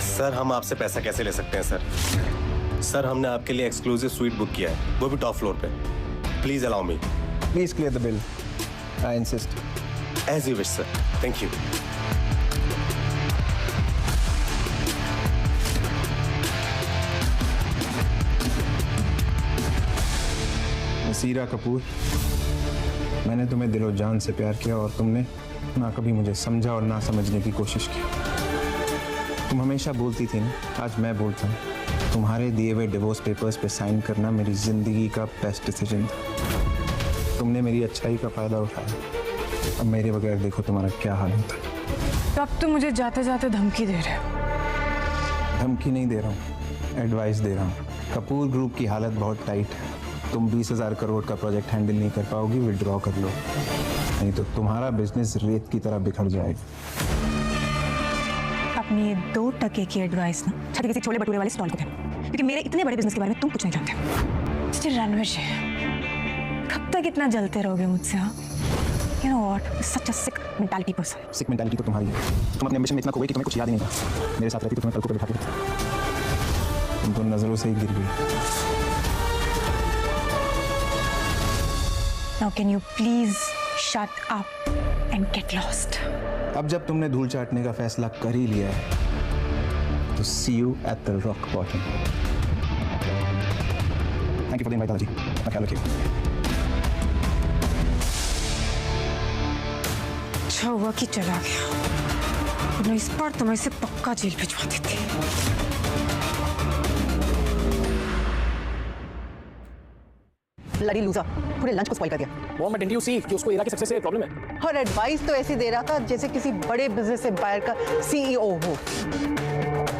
Sir हम आपसे पैसा कैसे ले सकते हैं सर? सर हमने आपके लिए एक्सक्लूसिव स्वीट बुक किया है, वो भी टॉप फ्लोर पे। Please allow me. Please clear the bill. I insist. As you wish sir. Thank you. Nasira Kapoor, मैंने तुम्हें दिलो जान से प्यार किया और तुमने ना कभी मुझे समझा और ना समझने की कोशिश की। तुम हमेशा बोलती थी ना, आज मैं बोलता हूँ, तुम्हारे दिए हुए डिवोर्स पेपर्स पे साइन करना मेरी जिंदगी का बेस्ट डिसीजन था। तुमने मेरी अच्छाई का फायदा उठाया। अब मेरे बगैर देखो तुम्हारा क्या हाल होता है। तो अब तुम मुझे जाते जाते धमकी दे रहे हो? धमकी नहीं दे रहा हूँ, एडवाइस दे रहा हूँ। कपूर ग्रुप की हालत बहुत टाइट है। तुम 20,000 करोड़ का प्रोजेक्ट हैंडल नहीं कर पाओगी, विड्रॉ कर लो, नहीं तो तुम्हारा बिजनेस रेत की तरह बिखर जाएगा। अपनी 2 टके की एडवाइस ना छठी किसी छोले भटूरे वाले स्टॉल को दे, क्योंकि मेरे इतने बड़े बिजनेस के बारे में तुम कुछ नहीं जानते। मिस्टर रणविजय, कब तक इतना जलते रहोगे मुझसे? हाँ, you know what, such a sick mentality person. Sick mentality तो तुम्हारी है। तुम अपने एम्बिशन में इतना खोए कि तुम्हें कुछ याद ही नहीं था। मेरे साथ रहती तो तुम्हें पलकों पे बिठा देती। तुम तो नजरों से ही गिर गई। Now can you please shut up and get lost? अब जब तुमने धूल चाटने का फैसला कर ही लिया है तो see you at the rock bottom. Thank you for the invite, दादाजी। अपना ख्याल रखिए। अच्छा हुआ कि चला गया, वरना इस बार तो मैं इसे पक्का जेल भिजवा देती। ब्लडी लूजर, पूरे लंच को स्पॉइल कर दिया। मॉम, डिडंट यू सी कि उसको ईरा की सक्सेस से प्रॉब्लम है? और एडवाइस तो ऐसी दे रहा था जैसे किसी बड़े बिजनेस एम्पायर का सीईओ हो।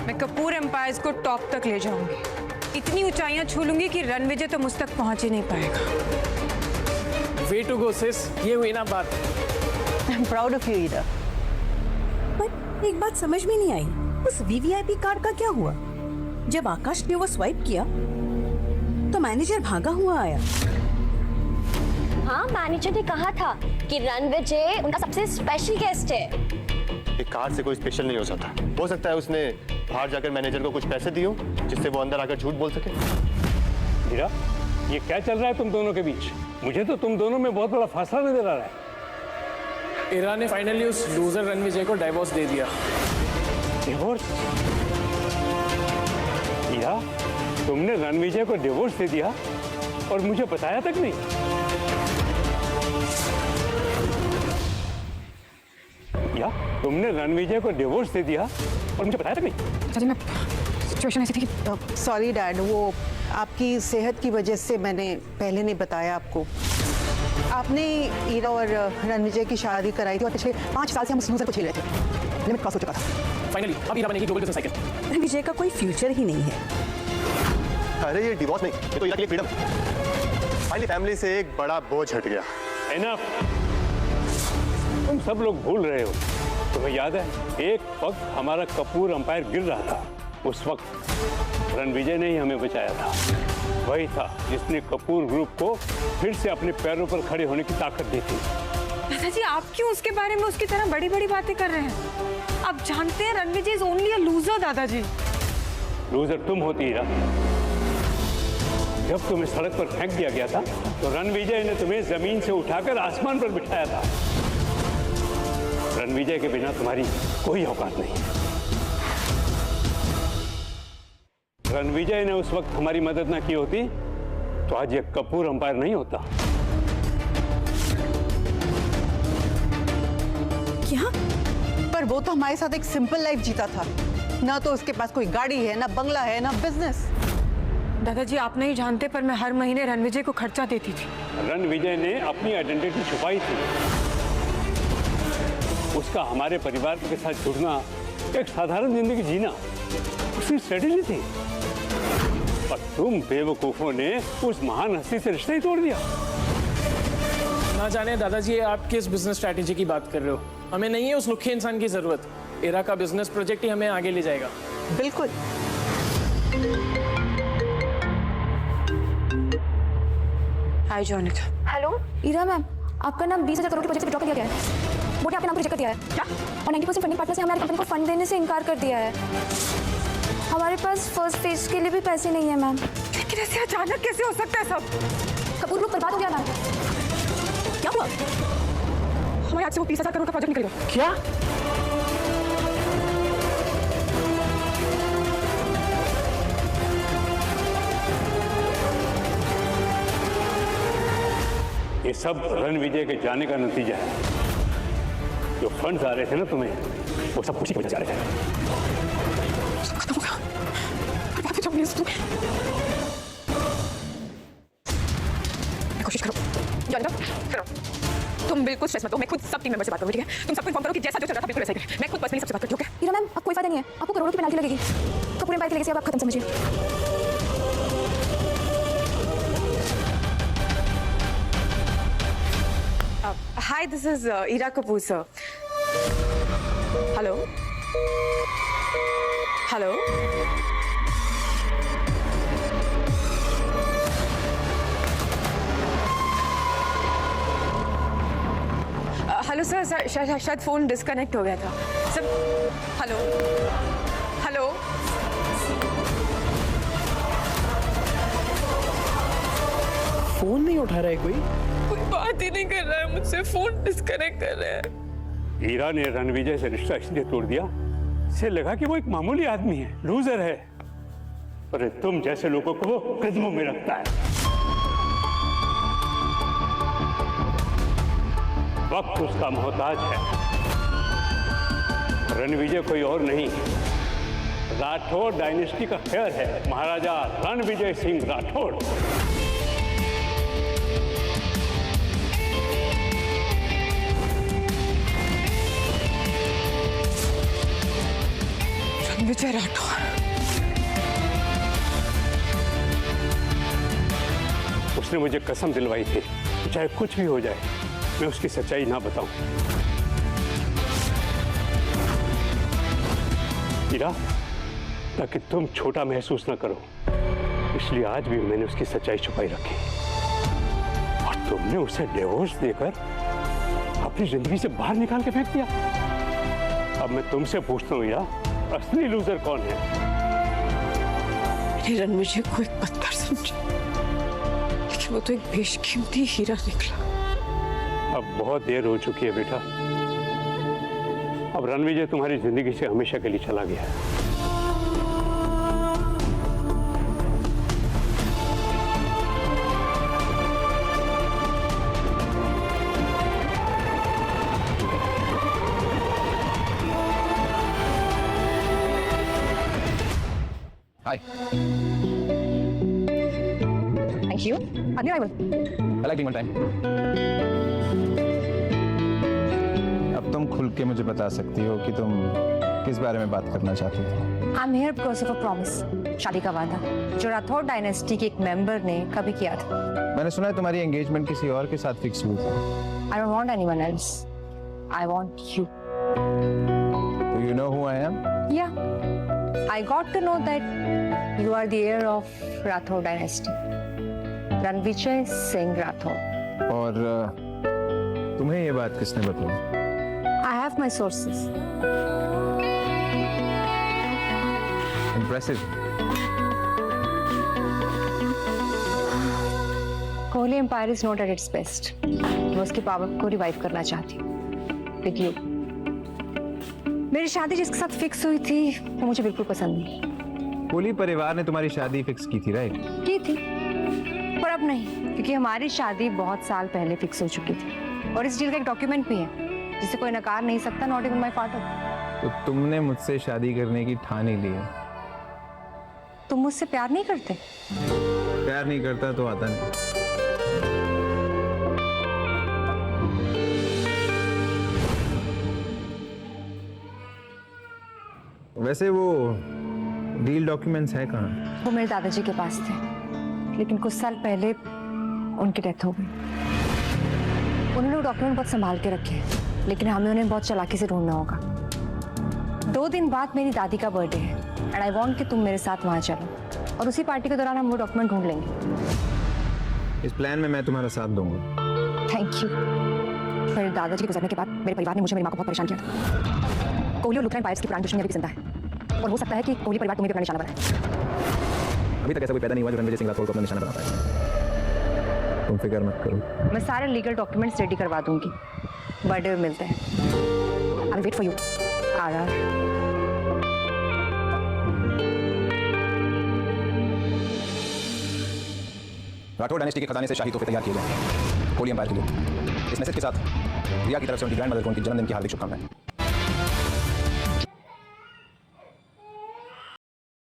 मैं कपूर एम्पायर्स को टॉप तक ले जाऊंगी, इतनी ऊंचाइयां छू लूंगी कि रणविजय तो मुझ तक पहुंच ही नहीं पाएगा। वे टू गो सिस, ये हुई ना बात। I am proud of you Ira. पर एक बात समझ में नहीं आई, उस वीवीआईपी कार्ड का क्या हुआ? जब आकाश ने वो स्वाइप किया तो मैनेजर भागा हुआ आया। हाँ, मैनेजर ने कहा था कि रणविजय उनका सबसे स्पेशल गेस्ट है। एक कार्ड से कोई स्पेशल नहीं हो सकता है उसने बाहर जाकर मैनेजर को कुछ पैसे दिए जिससे वो अंदर आकर झूठ बोल सके। हीरा, ये क्या चल रहा है तुम दोनों के बीच? मुझे तो तुम दोनों में बहुत बड़ा फासला नजर आ रहा है। ईरा ने फाइनली उस लूजर रणविजय को डाइवोर्स दे दिया। डिवोर्स? हीरा, तुमने रणविजय को डिवोर्स दे दिया और मुझे बताया तक नहीं? या तुमने रणविजय को डिवोर्स दे दिया और मुझे बताया तक नहीं? चाची, मैं सिचुएशन ऐसी थी कि सॉरी डैड, वो आपकी सेहत की वजह से मैंने पहले नहीं बताया आपको। आपने ईरा और रणविजय की शादी कराई थी और पिछले 5 साल से हम उस लूजर को झेल रहे थे। लिमिट क्रॉस हो चुका था। फाइनली अब ईरा बनेगी ग्लोबल बिजनेस आइकन। रणविजय का कोई फ्यूचर ही नहीं है। अरे ये डिवोर्स नहीं, ये तो ईरा के लिए फ्रीडम। फाइनली फैमिली से एक बड़ा बोझ हट गया। एनफ, तुम सब लोग भूल रहे हो। तुम्हें याद है एक वक्त हमारा कपूर अंपायर गिर रहा था, उस वक्त रणविजय ने ही हमें बचाया था। वही था जिसने कपूर ग्रुप को फिर से अपने पैरों पर खड़े होने की ताकत दी थी। दादाजी, आप क्यों उसके बारे में उसकी तरह बड़ी बड़ी बातें कर रहे हैं? आप जानते हैं Ranvijay is only a loser. दादाजी, लूजर तुम होती हीरा। जब तुम्हें सड़क पर फेंक दिया गया था तो रणविजय ने तुम्हें जमीन से उठाकर आसमान पर बिठाया था। रणविजय के बिना तुम्हारी कोई औकात नहीं। रणविजय ने उस वक्त हमारी मदद ना की होती तो आज ये कपूर अंपायर नहीं होता। क्या? पर वो तो हमारे साथ एक सिंपल लाइफ जीता था। ना तो उसके पास कोई गाड़ी है, ना बंगला है, ना बिजनेस। दादाजी, आप नहीं जानते पर मैं हर महीने रणविजय को खर्चा देती थी। रणविजय ने अपनी आइडेंटिटी छुपाई थी। उसका हमारे परिवार के साथ जुड़ना, एक साधारण जिंदगी जीना उसकी स्ट्रेटेजी थी। पर तुम बेवकूफों ने उस महान हस्ती से रिश्ता ही तोड़ दिया। ना जाने दादाजी आप किस बिजनेस स्ट्रैटेजी की बात कर रहे हो। हमें नहीं है उस लुखे इंसान की जरूरत। ईरा का बिजनेस प्रोजेक्ट ही हमें आगे ले जाएगा। बिल्कुल। हाय जॉनिक। हेलो ईरा मैम, आपका नाम 20,000 करोड़ के प्रोजेक्ट से विड्रॉ कर दिया गया है। बोर्ड ने आपके नाम पर रिजेक्ट कर दिया है। क्या? और 90% फंडिंग पार्टनर्स ने हमारी कंपनी को फंड देने से इनकार कर दिया है। हमारे पास फर्स्ट फेज के लिए भी पैसे नहीं है मैम। लेकिन ऐसे अचानक कैसे हो सकता है सब? कपूर ग्रुप बर्बाद हो गया मैम। क्या हुआ? हमारे हाथ से वो 20,000 करोड़ का प्रोजेक्ट निकल गया। क्या? ये सब रणविजय के जाने का नतीजा है। जो फंड्स आ रहे थे ना तुम्हें, वो सब खुशी की वजह से आ रहे थे। सब खत्म हो गया। बर्बाद हो जाऊंगी तुम्हें। कोशिश करो जॉनिक, करो। तुम बिल्कुल स्ट्रेस मत लो। मैं खुद सब टीम मेंबर से बात करूंगी, ठीक है? तुम सबको इन्फॉर्म करो कि जैसा जो चल रहा था बिल्कुल वैसा ही करें। मैं खुद पर्सनली सबसे बात करती हूँ, ओके? ईरा मैम, अब कोई फायदा नहीं है। आपको करोड़ों की पेनल्टी लगेगी। कपूर एम्पायर की लेगेसी अब आप खत्म समझिए। Hi, this is Ira Kapoor, sir. Hello? Hello? Hello sir, शायद फ़ोन डिस्कनेक्ट हो गया था सर। हेलो हेलो फोन नहीं उठा रहा है कोई बात ही नहीं कर रहा है मुझसे, फोन डिस्कनेक्ट कर रहा है। हीरा ने रणविजय से रिश्ता इसलिए तोड़ दिया, इसे लगा कि वो एक मामूली आदमी है, लूजर है, पर तुम जैसे लोगों को वो कदमों में रखता है। वक्त उसका मोहताज है। रणविजय कोई और नहीं, राठौड़ डायनेस्टी का खैर है, महाराजा रणविजय सिंह राठौड़। रणविजय राठौर। उसने मुझे कसम दिलवाई थी कि चाहे कुछ भी हो जाए मैं उसकी सच्चाई ना बताऊं। हीरा, ताकि तुम छोटा महसूस ना करो, इसलिए आज भी मैंने उसकी सच्चाई छुपाई रखी। और तुमने उसे डिवोर्स देकर अपनी जिंदगी से बाहर निकाल के फेंक दिया। अब मैं तुमसे पूछता हूँ हीरा, असली लूजर कौन है? मेरे रणविजय को एक पत्थर समझा, लेकिन वो तो एक बेशकीमती हीरा निकला। अब बहुत देर हो चुकी है बेटा। अब रणविजय तुम्हारी जिंदगी से हमेशा के लिए चला गया है। Hi. Thank you. On your arrival. I like being on time. अब तुम खुल के मुझे बता सकती हो कि तुम किस बारे में बात करना चाहती हो। I'm here because of a promise. शादी का वादा जो राठौर डायनेस्टी के एक मेंबर ने कभी किया था। मैंने सुना है तुम्हारी एंगेजमेंट किसी और के साथ फिक्स हुई थी। I don't want anyone else. I want you. Do you know who I am? Yeah. I got to know that you are the heir of Rathore dynasty. Ranvijay Singh Rathore. और तुम्हें ये बात किसने बताई? I have my sources. Impressive. Kohli Empire is not at its best. मैं उसकी पावर को रिवाइव करना चाहती हूँ। With you. मेरी शादी जिसके साथ फिक्स हुई थी वो मुझे बिल्कुल पसंद नहीं। कोहली परिवार ने तुम्हारी शादी फिक्स की थी, राइट? की थी, पर अब नहीं, क्योंकि हमारी शादी बहुत साल पहले फिक्स हो चुकी थी और इस डील का एक डॉक्यूमेंट भी है जिसे कोई नकार नहीं सकता, नॉट इवन माय फादर। तो तुमने मुझसे शादी करने की ठान ही ली है। तुम मुझसे प्यार नहीं करते? प्यार नहीं करता तो आता नहीं। वैसे वो डील डॉक्यूमेंट्स है कहाँ? वो मेरे दादाजी के पास थे, लेकिन कुछ साल पहले उनकी डेथ हो गई। उन्होंने वो डॉक्यूमेंट बहुत संभाल के रखे हैं, लेकिन हमें उन्हें बहुत चालाकी से ढूंढना होगा। 2 दिन बाद मेरी दादी का बर्थडे है एंड आई वांट कि तुम मेरे साथ वहाँ चलो और उसी पार्टी के दौरान हम वो डॉक्यूमेंट ढूंढ लेंगे। इस प्लान में मैं तुम्हारा साथ दूंगा। Thank you. मेरे दादाजी के गुजरने के बाद मेरे परिवार ने मुझे मेरी माँ को बहुत परेशान किया था। कोहली और लुथरन पायर्स की पुरानी दुश्मनी अभी भी जिंदा है और हो सकता है कि कोहली परिवार तुम्हें भी अपना निशाना बनाए। अभी तक ऐसा कोई पैदा नहीं हुआ जो रणविजय सिंह राठौर को अपना निशाना बना पाए। तुम फिक्र मत करो। मैं सारे लीगल डॉक्यूमेंट्स रेडी करवा दूंगी। बर्थडे में मिलते हैं। I will wait for you. R Rathore dynasty के खजाने से शाही तोहफे तैयार किए गए कोहली एम्पायर के लिए। इस मैसेज के साथ रिया की तरफ से उनकी ग्रैंड मदर को उनकी जन्मदिन की हार्दिक शुभकामनाएं।